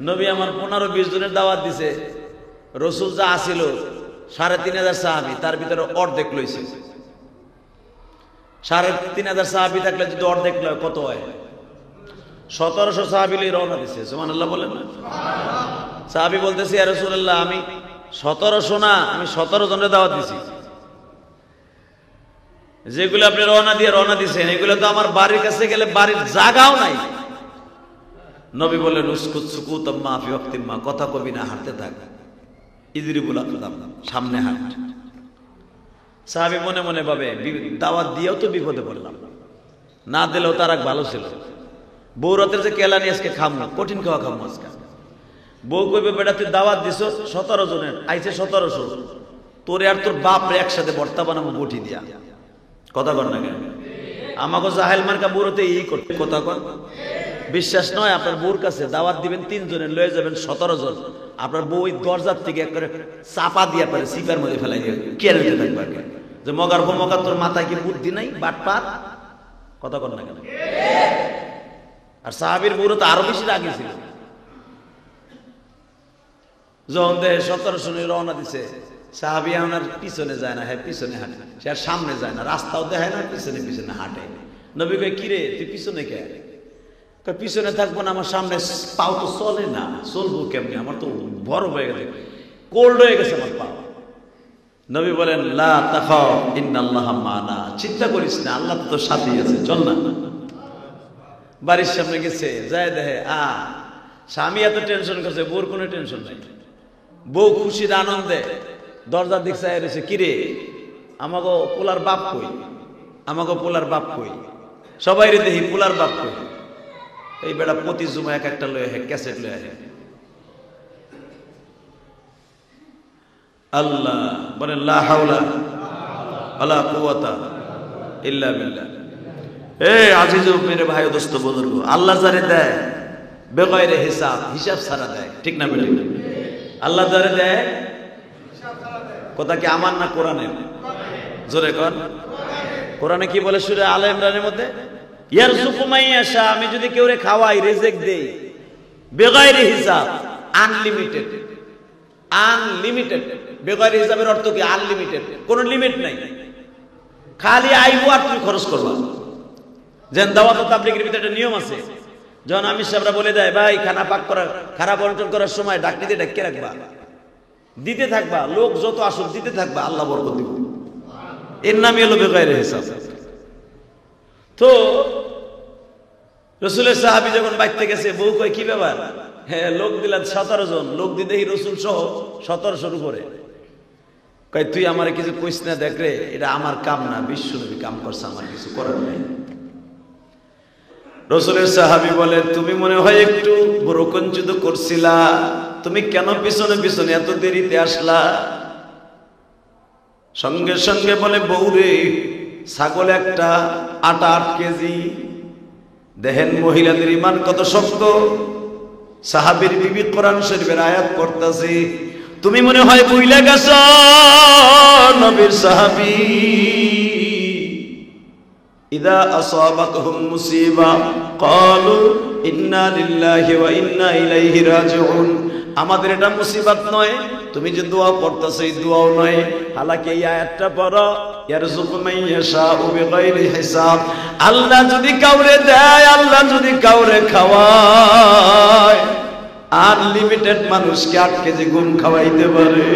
নবী আমার 15-20 জনের দাওয়াত দিছে। রসুল যা আসিল 3500 সাহাবী, তার ভিতরে অর্ধেক লইছে। 3500 সাহাবী থাকলে যদি অর্ধেক লয় কত হয়? 1700 সাহাবী লই রওনা দিছে। সুবহানাল্লাহ বলেন না? সাহাবী বলতেছে, ইয়া রাসূলুল্লাহ আমি 1700 না, আমি 17 জনের দাওয়াত দিছি। যেগুলো আপনি রওনা দিছেন এগুলো তো আমার বাড়ির কাছে গেলে বাড়ির জায়গাও নাই। নবী বললেন, উসকুত সুকুতাম মা ফি ওয়াক্তিম মা, কথা কবি না, হাঁটতে থাক। ইদরিবুল আকদাম, সামনে হাঁট। সাহাবী মনে মনে ভাবে, দাওয়াত দিয়েও তো বিপদে পড়লাম, না দিলেও তার এক ভালো ছিল। বউ রাতের যে কেলানি আজকে খামু, কঠিন খাওয়া খামু আজকে। বউ কইবে, বেটা তুই দাওয়াত দিছ 17 জনের, আইছে 1700, তোরে আর তোর বাপ রে একসাথে ভর্তা বানাবো বটি দিয়া। কথা কর না কেন? আমাকে জাহেল মার্কা বুড়োতে এই করতে কথা কর। বিশ্বাস নয়, আপনার বউর কাছে দাওয়াত দিবেন 3 জনের, লয়ে যাবেন 17 জন। আপনার বউ ওই দরজার থেকে এক করে চাপা দিয়ে পারে সিপার মধ্যে ফেলাই দিয়ে কেড়ে নিতে থাকবে আগে, যে মগার মগার তোর মাথায় কি বুদ্ধি নাই, বাটপাত। কথা কর না কেন? আর সাহাবীর বউরও তো আরো বেশি রাগী ছিল। যখন দেহে 1700 রওনা দিছে, সাহাবী ওনার পিছনে যায় না, হ্যাঁ পিছনে হাঁটে, সে আর সামনে যায় না, রাস্তাও দেখায় না, পিছনে পিছনে হাঁটে। নবী কয়, কিরে তুই পিছনে কে? পিছনে থাকবো না, আমার সামনে পাও তো চলে না, চলবো কেমনি, আমার তো বড় হয়ে গেছে, কোল্ড হয়ে গেছে আমার পাও। নবী বলেন, লা তাখাফ ইন্নাল্লাহা মা'ানা, চিন্তা করিস না, আল্লাহ তো তোর সাথেই আছে, চল না। বাড়ির সামনে গেছে, যায় দেখে স্বামী এত টেনশন করছে, বউর কোনো টেনশন নাই। বউ খুশির আনন্দে দরজার দিক চাই রয়েছে, কিরে আমাকে পোলার বাপ কই, আমাকে পোলার বাপ কই, সবাই রে দেখি পোলার বাপ কই। এই বেড়া প্রতি জুমা এক একটা লয়ে ক্যাসেট লয়ে আহে। আল্লাহ বলেন, লা হাওলা ওয়ালা কুওয়াতা ইল্লা বিল্লাহ। আজিজুল মেরে ভাই ও দোস্ত বুজুর্গ, আল্লাহ যারে দেয় বেগয়রে হিসাব, হিসাব ছাড়া দেয়, ঠিক না বেঠিক? আল্লাহ যারে দেয়, কথা কি আমার না কোরআনের? জোরে কর। কোরআনে কি বলে সূরা আলে ইমরানের মধ্যে? ইয়ারযুকু মাইয়াশা, আমি যদি কেউরে খাওয়াই, রিজিক দেই, বেগয়রে হিসাব, আনলিমিটেড। আনলিমিটেড বেগয়রে হিসাবের অর্থ কি? আনলিমিটেড, কোনো লিমিট নাই, খালি আইবো আর তুমি খরচ করবা। যেন দাওয়াত তাবলীগের ভিতরে একটা নিয়ম আছে, যখন আমির সাহেবরা বলে দেয়, ভাই খানা পাক করার, খারাপ বন্টন করার সময় ডাকনিতে ডাকিয়ে রাখবা, দিতে থাকবা, লোক যত আসুক দিতে থাকবা, আল্লাহ বরকত দিব। এর নামই হলো বেগয়রে হিসাব। তো রসুলের সাহাবী যখন বাইতে গেছে, বউ কয়, কি ব্যাপার? হ্যাঁ লোক দিলেন 17 জন, লোক দিতে রসুল সহ 1700 উপরে। কয়, তুই আমার কিছু কইস না, দেখ রে, এটা আমার কাম না, বিশ্বনবী কাম করছে, আমার কিছু করার নাই। রসুলের সাহাবী বলে, তুমি মনে হয় একটু বরকঞ্চিত করছিলা, তুমি কেন পিছনে পিছনে এত দেরিতে আসলা? সঙ্গে সঙ্গে বলে, বউরে ছাগল একটা, আটা 8 কেজি। দেখেন মহিলাদের ইমান কত শক্ত। সাহাবীর বিবি কোরআন শরীফের আয়াত পড়তাছে, তুমি মনে হয় ভুইলা গেছ নবীর সাহাবী, ইদা আসাবাতহুম মুসিবা ক্বালু ইন্না লিল্লাহি ওয়া ইন্না ইলাইহি রাজিউন। আমাদের এটা মুসিবত নয়, তুমি যে দোয়া পড়তেছো এই দোয়াও নয়। হালাকি এই আয়াতটা পড়ো, ইয়ারযুকু মাইয়াশাউ বিগাইরি হিসাব। আল্লাহ যদি কাউরে দেয়, আল্লাহ যদি কাউরে খাওয়ায়, আনলিমিটেড মানুষকে 8 কেজি গুম খাওয়াইতে পারে।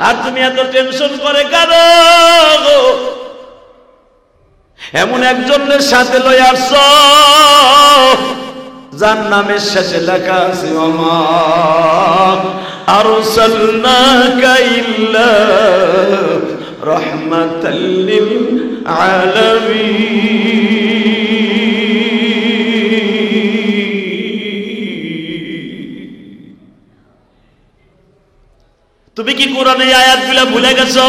আর তুমি এত টেনশন করে কেন? এমন একজনের সাথে লই আসছ যার নামের শেষে লেখা আছে, ওমা আরসালনাকা ইল্লা রাহমাতাল লিল আলামিন। তুমি কি কোরআনে আয়াতগুলো ভুলে গেছো?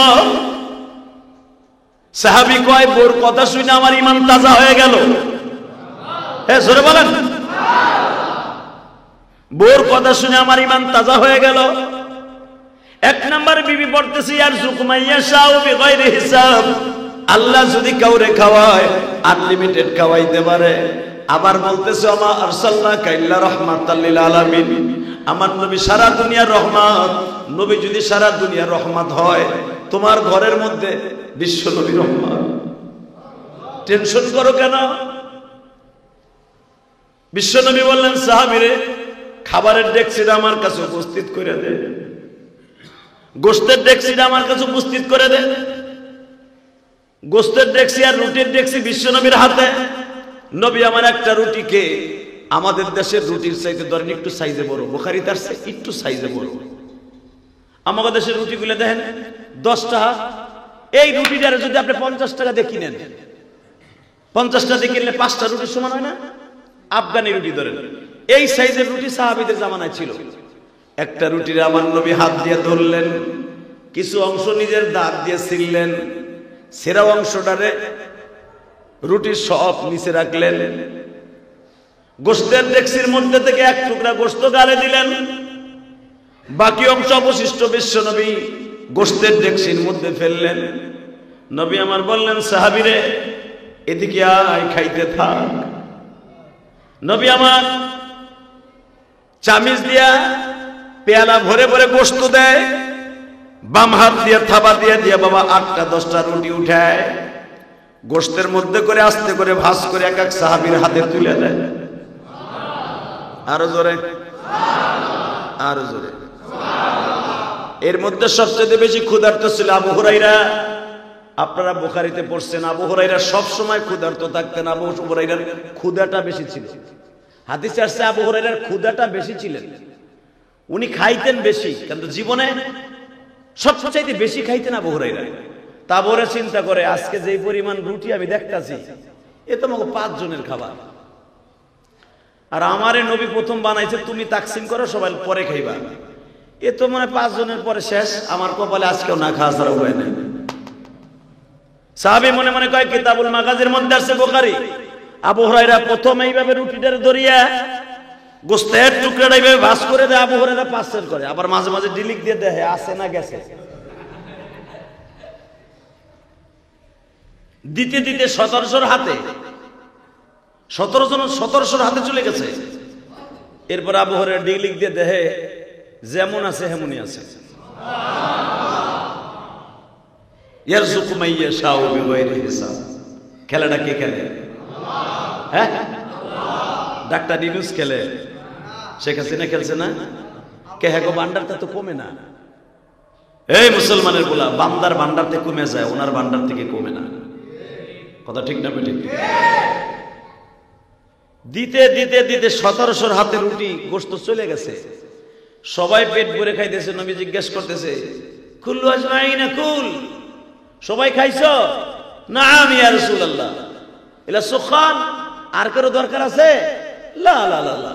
সাহাবী কয় বোর কথা শুনে আমার ঈমান তাজা হয়ে গেল। হ্যাঁ জোরে বলেন। বোর কথা শুনে আমার ঈমান তাজা হয়ে গেল। এক নাম্বার বিবি পড়তেছি ইয়ারযুকু মাইয়াশাউ বিগাইরি হিসাব। আল্লাহ যদি কাউরে খাওয়ায় আনলিমিটেড খাওয়াইতে পারে। আবার বলতেছে ওমা আরসালনাকা ইল্লা রাহমাতাল লিল আলামিন। আমার নবী সারা দুনিয়ার রহমত। নবী যদি সারা দুনিয়ার রহমত হয়, তোমার ঘরের মধ্যে বিশ্ব নবী রহমত, টেনশন করো কেন? বিশ্ব নবী বললেন সাহাবীরে খাবারের ডেকচিটা আমার কাছে উপস্থিত করে দে, গোশতের ডেকচিটা আমার কাছে উপস্থিত করে দে। গোশতের ডেকচি আর রুটির ডেকচি বিশ্ব নবীর হাতে। নবী আমার একটা রুটিকে আমাদের দেশের রুটির চাইতে ধরেন একটু সাইজে বড়, বুখারী তার একটু সাইজে বড়। আমাদের দেশের রুটিগুলো দেখেন 10 টাকা। এই রুটিটারে যদি আপনি 50 টাকা দিয়ে কিনেন, 50 টাকা দিয়ে কিনলে 5টা রুটির সমান হয় না? আফগানি রুটি ধরেন, এই সাইজের রুটি সাহাবীদের জামানায় ছিল। একটা রুটির আমার নবী হাত দিয়ে ধরলেন, কিছু অংশ নিজের দাঁত দিয়ে ছিললেন, সেরা অংশটারে রুটির সব নিচে রাখলেন। গোশতের ডেকচির মধ্যে থেকে এক টুকরা গোশত গালে দিলেন, বাকি অংশ অবশিষ্ট বিশ্ব নবী গোশতের ডেকচির মধ্যে ফেললেন। নবী আমার বললেন সাহাবীরে এদিকে আয়, খাইতে থাক। নবী আমার চামিচ দিয়া পেয়ালা ভরে ভরে গোশত দেয়, বাম হাত দিয়ে থাবা দিয়ে দিয়ে বাবা 8টা 10টা রুটি উঠায়, গোশতের মধ্যে করে আস্তে করে ভাঁজ করে এক এক সাহাবীর হাতে তুলে দেয়। আরো জোরে, আরো জোরে। এর মধ্যে সবচেয়ে বেশি ক্ষুধার্ত ছিল আবু হুরায়রা। আপনারা বুখারীতে পড়ছেন আবু হুরায়রা সব সময় ক্ষুধার্ত থাকতেন। আবু হুরায়রার ক্ষুধাটা বেশি ছিল। হাদিসে আসছে আবু হুরায়রার ক্ষুধাটা বেশি ছিলেন, উনি খাইতেন বেশি, কিন্তু জীবনে সবচাইতে বেশি খাইতেন আবু হুরায়রা। তারপরে চিন্তা করে আজকে যে পরিমাণ রুটি আমি দেখতাছি, এ তো আমাকে 5 জনের খাবার, আর আমারে নবী প্রথম বানাইছে, তুমি তাকসিম করো সবাই পরে খাইবা, এ তো মনে 5 জনের পরে শেষ, আমার কপালে আজকেও না খাওয়া ছাড়া উপায় নেই। সাহাবী মনে মনে কয় কিতাবুল মাগাজির মধ্যে আছে বুখারী, আবু হুরায়রা প্রথম এইভাবে রুটিটার দরিয়া গোশতের টুকরাটা এইভাবে ভাঁজ করে দেয়, আবু হুরায়রা পাঁচের করে, আবার মাঝে মাঝে ডিলিক দিয়ে দেখে আছে না গেছে। দিতে দিতে 1700 হাতে, 1700 হাতে চলে গেছে। এরপর আবু হুরায়রা ডিলিক দিয়ে দেখে যেমন আছে হেমনই আছে। ইয়ারযুকু মাইয়াশাউ বিগাইরি হিসাব। খেলাটা কে খেলে? হ্যাঁ, ডাক্তার ইউনূস খেলে, শেখ হাসিনা খেলছে না? কে হ্যাঁ, ভান্ডারটা তো কমে না। এই মুসলমানের বলা বান্দার ভান্ডার থেকে কমে যায়, ওনার ভান্ডার থেকে কমে না। কথা ঠিক না ঠিক? দিতে দিতে দিতে 1700 হাতে রুটি গোশত চলে গেছে, সবাই পেট ভরে খাইতেছে। নবী জিজ্ঞেস করতেছে কুল্লু আজমাইনা কুল, সবাই খাইছো? নাম ইয়া রাসূলুল্লাহ। ইলা সুখান, আর কারো দরকার আছে? লা লা লা লা।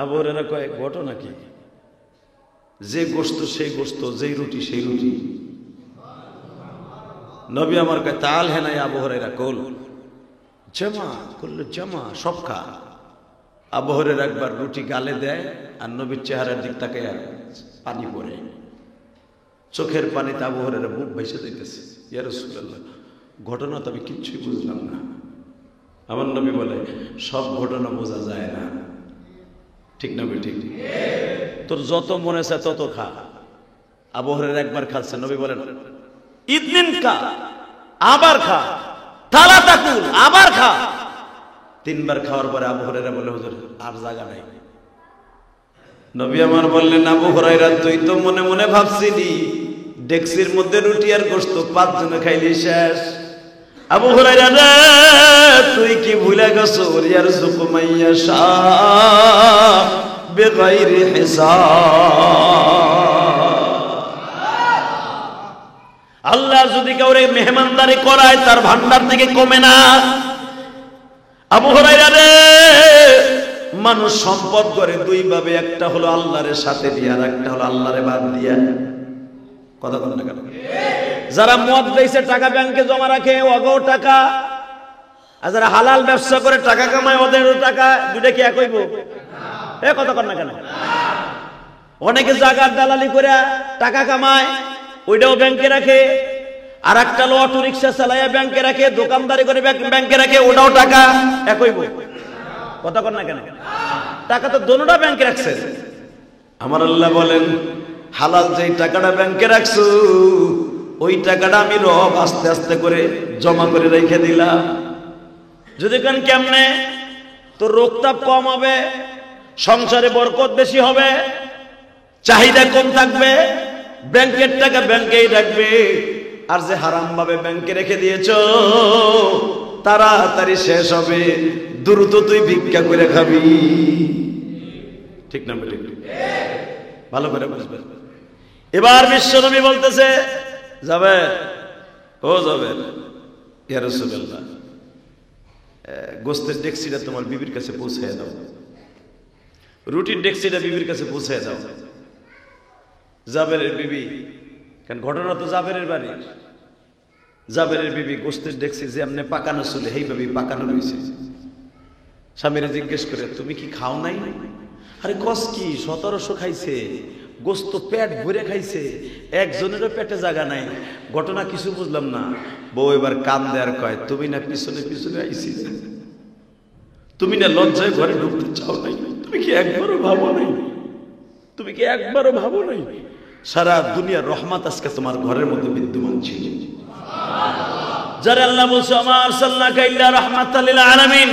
আবু হুরায়রা কয় ঘটনা কি? যে গোশত সেই গোশত, যেই রুটি সেই রুটি। নবী আমার কয় তাল হে নাই আবু হুরায়রা কুল জামা, কুল্লু জামা, সব খা। আবু হুরায়রা একবার রুটি গালে দেয়, আর নবীর চেহারার দিক তাকায় পানি পড়ে, চোখের পানিতে আবু হুরায়রা বুক ভাইসে যাইতেছে। ইয়া রাসূলুল্লাহ, ঘটনা তো আমি কিচ্ছুই বুঝলাম না। আমার নবী বলে সব ঘটনা বোঝা যায় না, ঠিক না ঠিক? তোর যত মনে চায় তত খা। আবু হুরায়রা একবার খাচ্ছে, নবী বলেন ইদনিন খা, আবার খা, তালা তাকুল, আবার খা। 3 বার খাওয়ার পরে আবু হুরায়রা বলে হুজুর আর জায়গা নাই। নবী আমার বললেন আবু হুরায়রা তুই তো মনে মনে ভাবছিলি ডেকসির মধ্যে রুটি আর গোশত 5 জনে খাইলি শেষ। আবু হুরায়রা রে তুই কি ভুলে গেছো? ইয়ারযুকু মাইয়াশা বিগাইরি হিসাব। আল্লাহ যদি কাউরে মেহমানদারি করায় তার ভান্ডার থেকে কমে না। আবু হুরায়রা রে মানুষ সম্পদ করে 2 ভাবে, একটা হলো আল্লাহর সাথে দিয়া, আর একটা হলো আল্লাহরে বাদ দিয়া। কথা বলেন না কেন? যারা মদ বেচে টাকা ব্যাংকে জমা রাখে অগো টাকা, আর যারা হালাল ব্যবসা করে টাকা কামায় ওদের টাকা, দুইটা কি এক হইব? কথা বলেন না কেন? অনেকে জায়গার দালালি করে টাকা কামায়, ওইটাও ব্যাংকে রাখে। আর একটা লো অটো রিক্সা চালাইয়া ব্যাংকে রাখে, দোকানদারি করে ব্যাংকে রাখে, ওটাও টাকা এক হইব? কথা বলেন না কেন? টাকা তো দোনোটা ব্যাংকে রাখছে। আমার আল্লাহ বলেন, হালাল যেই টাকাটা ব্যাংকে রাখছো ওই টাকাটা আমি রব আস্তে আস্তে করে জমা করে রেখে দিলাম। যদি কেন কেমনে? তোর রোগতাপ কম হবে, সংসারে বরকত বেশি হবে, চাহিদা কম থাকবে, ব্যাংকের টাকা ব্যাংকেই রাখবে। আর যে হারাম ভাবে ব্যাংকে রেখে দিয়েছো তাড়াতাড়ি শেষ হবে, দ্রুত তুই ভিক্ষা করে খাবি। ঠিক না? ভালো করে বুঝবে। এবার বিশ্বনবী বলতেছে, যাবে ও যাবে ইয়া রাসূলুল্লাহ, গোস্তের ডেক্সিটা তোমার বিবির কাছে পৌঁছে দাও, রুটির ডেক্সিটা বিবির কাছে পৌঁছে দাও। জাবেরের বিবি, কারণ ঘটনা তো জাবেরের বাড়ি, জাবেরের বিবি গোস্তের ডেক্সি যে এমনি পাকানো ছিল এইভাবে পাকানো রয়েছে। স্বামীরা জিজ্ঞেস করে, তুমি কি খাও নাই? আরে কস কি, 1700 খাইছে গোস্ত, পেট ভরে খাইছে, একজনেরও পেটে জায়গা নাই। ঘটনা কিছু বুঝলাম না। বউ এবার কান দেয়ার কয়, তুমি না পিছনে পিছনে আইছি, তুমি না লজ্জায় ঘরে ঢুকতে চাও নাই? তুমি কি একবারও ভাবো নাই? তুমি কি একবারও ভাবো নাই সারা দুনিয়ার রহমত আজকে তোমার ঘরের মধ্যে বিদ্যমান ছিল? যারা আল্লাহ বলছে আমা আরসালনাকা ইল্লা রাহমাতাল লিল আলামিন,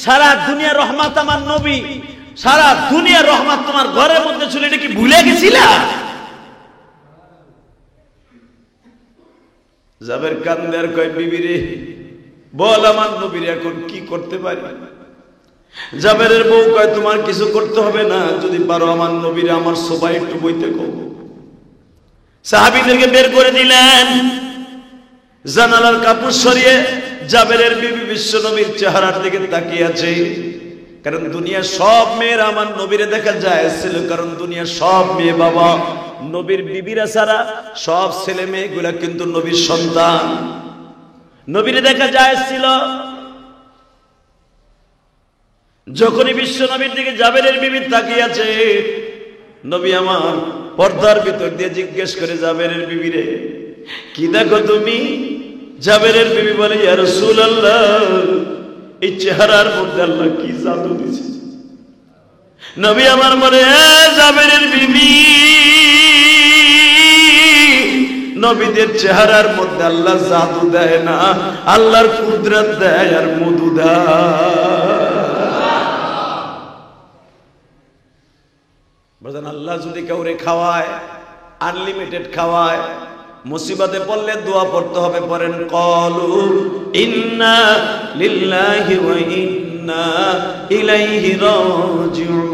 সারা দুনিয়ার রহমত আমার নবী, সারা দুনিয়ার রহমত তোমার ঘরের মধ্যে ছিল, এটা কি ভুলে গেছিলা? জাবের কান্দের কয়, বিবি রে বল আমার নবীর এখন কি করতে পারি? জাবেরের বউ কয়, তোমার কিছু করতে হবে না, যদি পারো আমার নবীর আমার সবাই একটু বইতে কও। সাহাবীদেরকে বের করে দিলেন, জানালার কাপড় সরিয়ে জাবেরের বিবি বিশ্ব নবীর চেহারার দিকে তাকিয়ে আছে। কারণ দুনিয়ার সব মেয়েরা আমার নবীরে দেখা যায় ছিল, কারণ দুনিয়ার সব মেয়ে বাবা নবীর বিবিরা ছাড়া সব ছেলে মেয়েগুলা কিন্তু নবীর সন্তান, নবীরে দেখা যায় ছিল। যখনই বিশ্ব নবীর দিকে জাবেরের বিবি তাকিয়ে আছে, নবী আমার পর্দার ভিতর দিয়ে জিজ্ঞেস করে, জাবেরের বিবি রে কি দেখো তুমি? জাবেরের বিবি বলে, ইয়া রাসূলুল্লাহ, এই চেহারার মধ্যে আল্লাহ কি জাদু দিয়েছে। নবী আমার বলে, জাবেরের বিবি, নবীদের চেহারার মধ্যে আল্লাহ জাদু দেয় না, আল্লাহর কুদরত দেয় আর মধু দেয়। বুঝলেন? আল্লাহ যদি কাউরে খাওয়ায়, আনলিমিটেড খাওয়ায়, মুসিবতে পড়লে দোয়া পড়তে হবে। পড়েন, ক্বালু ইন্না লিল্লাহি ওয়া ইন্না ইলাইহি রাজিউন।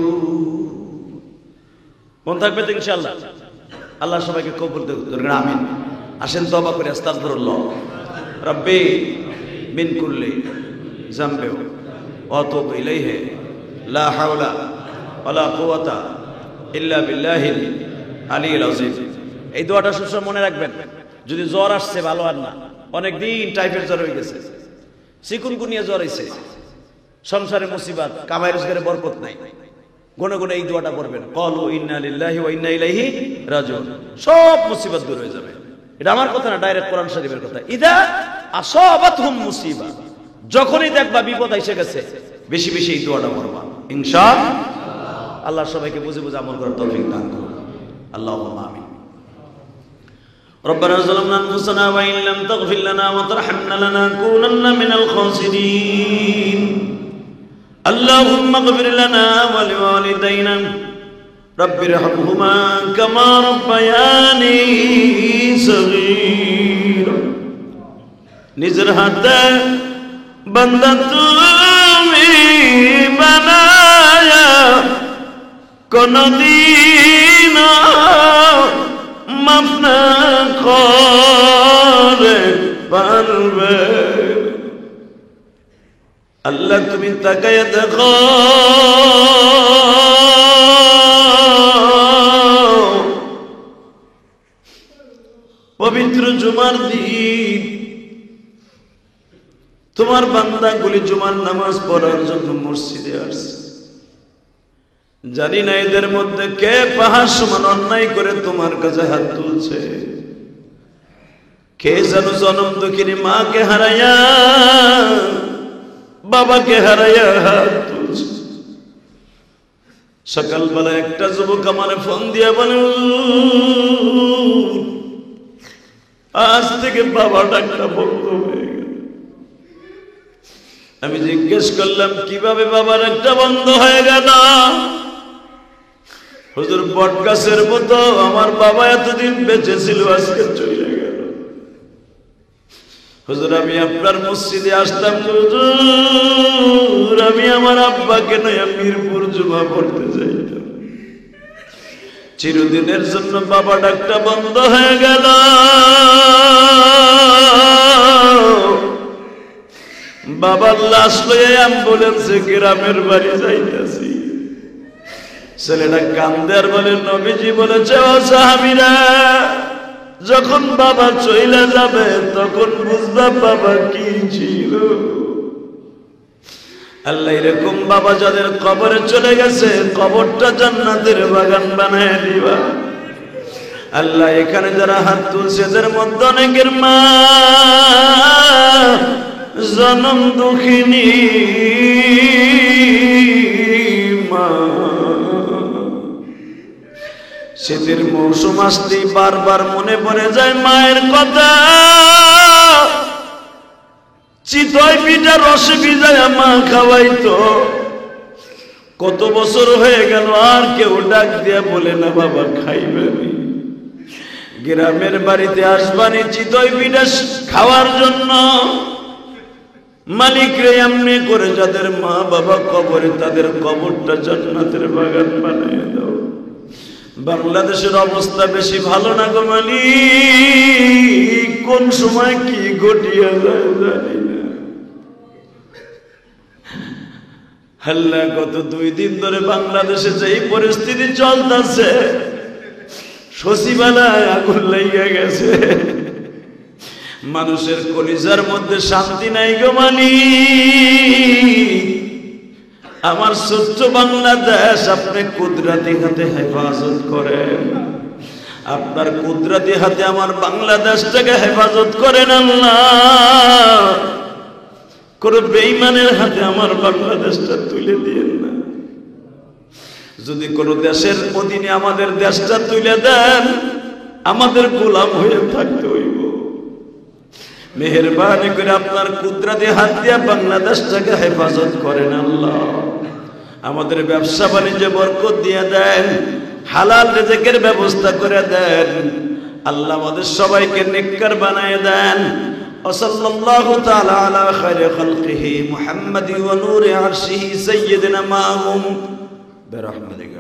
মন থাকবে তো ইনশাআল্লাহ? আল্লাহ সবাইকে কবুল করুন, আমিন। আসেন তওবা করে আস্তাগফিরুল্লাহ রাব্বি মিন কুল্লি যামবি ওয়া আতুবু ইলাইহি লা হাওলা ওয়ালা কুওয়াতা ইল্লা বিল্লাহিল আলিয়্যিল আযীম। এই দোয়াটা সবসময় মনে রাখবেন। যদি জ্বর আসছে, ভালো আর না, অনেকদিন টাইফয়েড জ্বর হয়ে গেছে, চিকুনগুনিয়া জ্বর হয়েছে, সংসারে মুসিবত, কামাই রোজগারে বরকত নাই, গুনে গুনে এই দোয়াটা পড়বেন, ক্বালু ইন্না লিল্লাহি ওয়া ইন্না ইলাইহি রাজিউন। সব মুসিবত দূর হয়ে যাবে। এটা আমার কথা না, ডাইরেক্ট কোরআন শরীফের কথা। ইদা আসাবাতহুম মুসিবা, যখনই দেখবা বিপদ এসে গেছে, বেশি বেশি এই দোয়াটা পড়বা ইনশাআল্লাহ। আল্লাহ সবাইকে বুঝে বুঝে আমল করার তৌফিক দান করুন। আল্লাহুম্মা আমিন। ربنا ظلمنا أنفسنا وإن لم تغفر لنا وترحمنا لنكونن من الخاسرين. اللهم اغفر لنا ولوالدينا رب ارحمهما كما ربياني صغيرا. নিজের হাতে বান্দা তুমি বানায়া কোনদিন মাফ না করে পারবে। আল্লাহ তুমি তাকায় দেখো, জুমার দিন তোমার বান্দাগুলি জুমার নামাজ পড়ার জন্য মসজিদে আসছে। জানি না এদের মধ্যে কে পাহাড় সমান অন্যায় করে তোমার কাছে হাত তুলছে। কে যেন জনম দুঃখিনী মাকে হারাইয়া বাবাকে হারাইয়া হাত তুলছে। সকালবেলা একটা যুবক আমার ফোন দিয়ে বলে, আজ থেকে বাবা ডাকটা বন্ধ হয়ে গেল। আমি জিজ্ঞেস করলাম, কিভাবে বাবার একটা বন্ধ হয়ে গেল? হুজুর, বটগাছের মতো আমার বাবা এতদিন বেঁচে ছিল, আজকে চলে গেল। হুজুর, আমি আপনার মসজিদে আসতাম হুজুর, আমি আমার আব্বাকে নয়া মিরপুর জুমা পড়তে যাইতাম। চিরদিনের জন্য বাবা ডাকটা বন্ধ হয়ে গেল। বাবার লাশ লইয়া অ্যাম্বুলেন্সে গ্রামের বাড়ি যাইতেছি। ছেলেটা কান্দে আর বলে, নবীজি বলেছে ও সাহাবীরা, যখন বাবা চলে যাবে তখন বুঝবা বাবা কি ছিল। আল্লাহ এরকম বাবা যাদের কবরে চলে গেছে, কবরটা জান্নাতের বাগান বানায় দিবা। আল্লাহ এখানে যারা হাত তুলছে এদের মধ্যে অনেকের মা জনম দুঃখিনী মা। শীতের মৌসুম আসতেই বারবার মনে পড়ে যায় মায়ের কথা। চিতই পিঠা রসে ভিজায়া মা খাওয়াইতো। কত বছর হয়ে গেল আর কেউ ডাক দিয়া বলে না বাবা খাইবেনি। গ্রামের বাড়িতে আসবানি চিতই পিঠা খাওয়ার জন্য। মালিক রে এমনি করে যাদের মা বাবা কবরে, তাদের কবরটা জান্নাতের বাগান বানিয়ে দাও। বাংলাদেশের অবস্থা বেশি ভালো না গো মালিক, কোন সময় কি ঘটিয়া যায় জানি না। আল্লাহ, গত 2 দিন ধরে বাংলাদেশে যেই পরিস্থিতি চলতেছে, সচিবালয় আগুন লেগে গেছে। মানুষের কলিজার মধ্যে শান্তি নাই গো মালিক। আমার ছোট্ট বাংলাদেশ আপনি কুদরতি হাতে হেফাজত করেন। আপনার কুদরতি হাতে আমার বাংলাদেশটাকে হেফাজত করেন আল্লাহ। কোন বেঈমানের হাতে আমার বাংলাদেশটা তুলে দিয়েন না। যদি কোন দেশের অধীনে আমাদের দেশটা তুলে দেন, আমাদের গোলাম হয়ে থাকতে হইব। মেহেরবানি করে আপনার কুদরতি হাত দিয়ে বাংলাদেশটাকে হেফাজত করেন আল্লাহ। আমাদের ব্যবসা বাণিজ্যে বরকত দিয়ে দেন, হালাল রিজিকের ব্যবস্থা করে দেন আল্লাহ। আমাদের সবাইকে নেককার বানায় দেন। ওয়াসাল্লাল্লাহু তাআলা আলা খায়রি খালকিহি মুহাম্মাদি ওয়া নূরি আরশিহি সাইয়্যিদিনা মাহুম বিরহমাতিকা।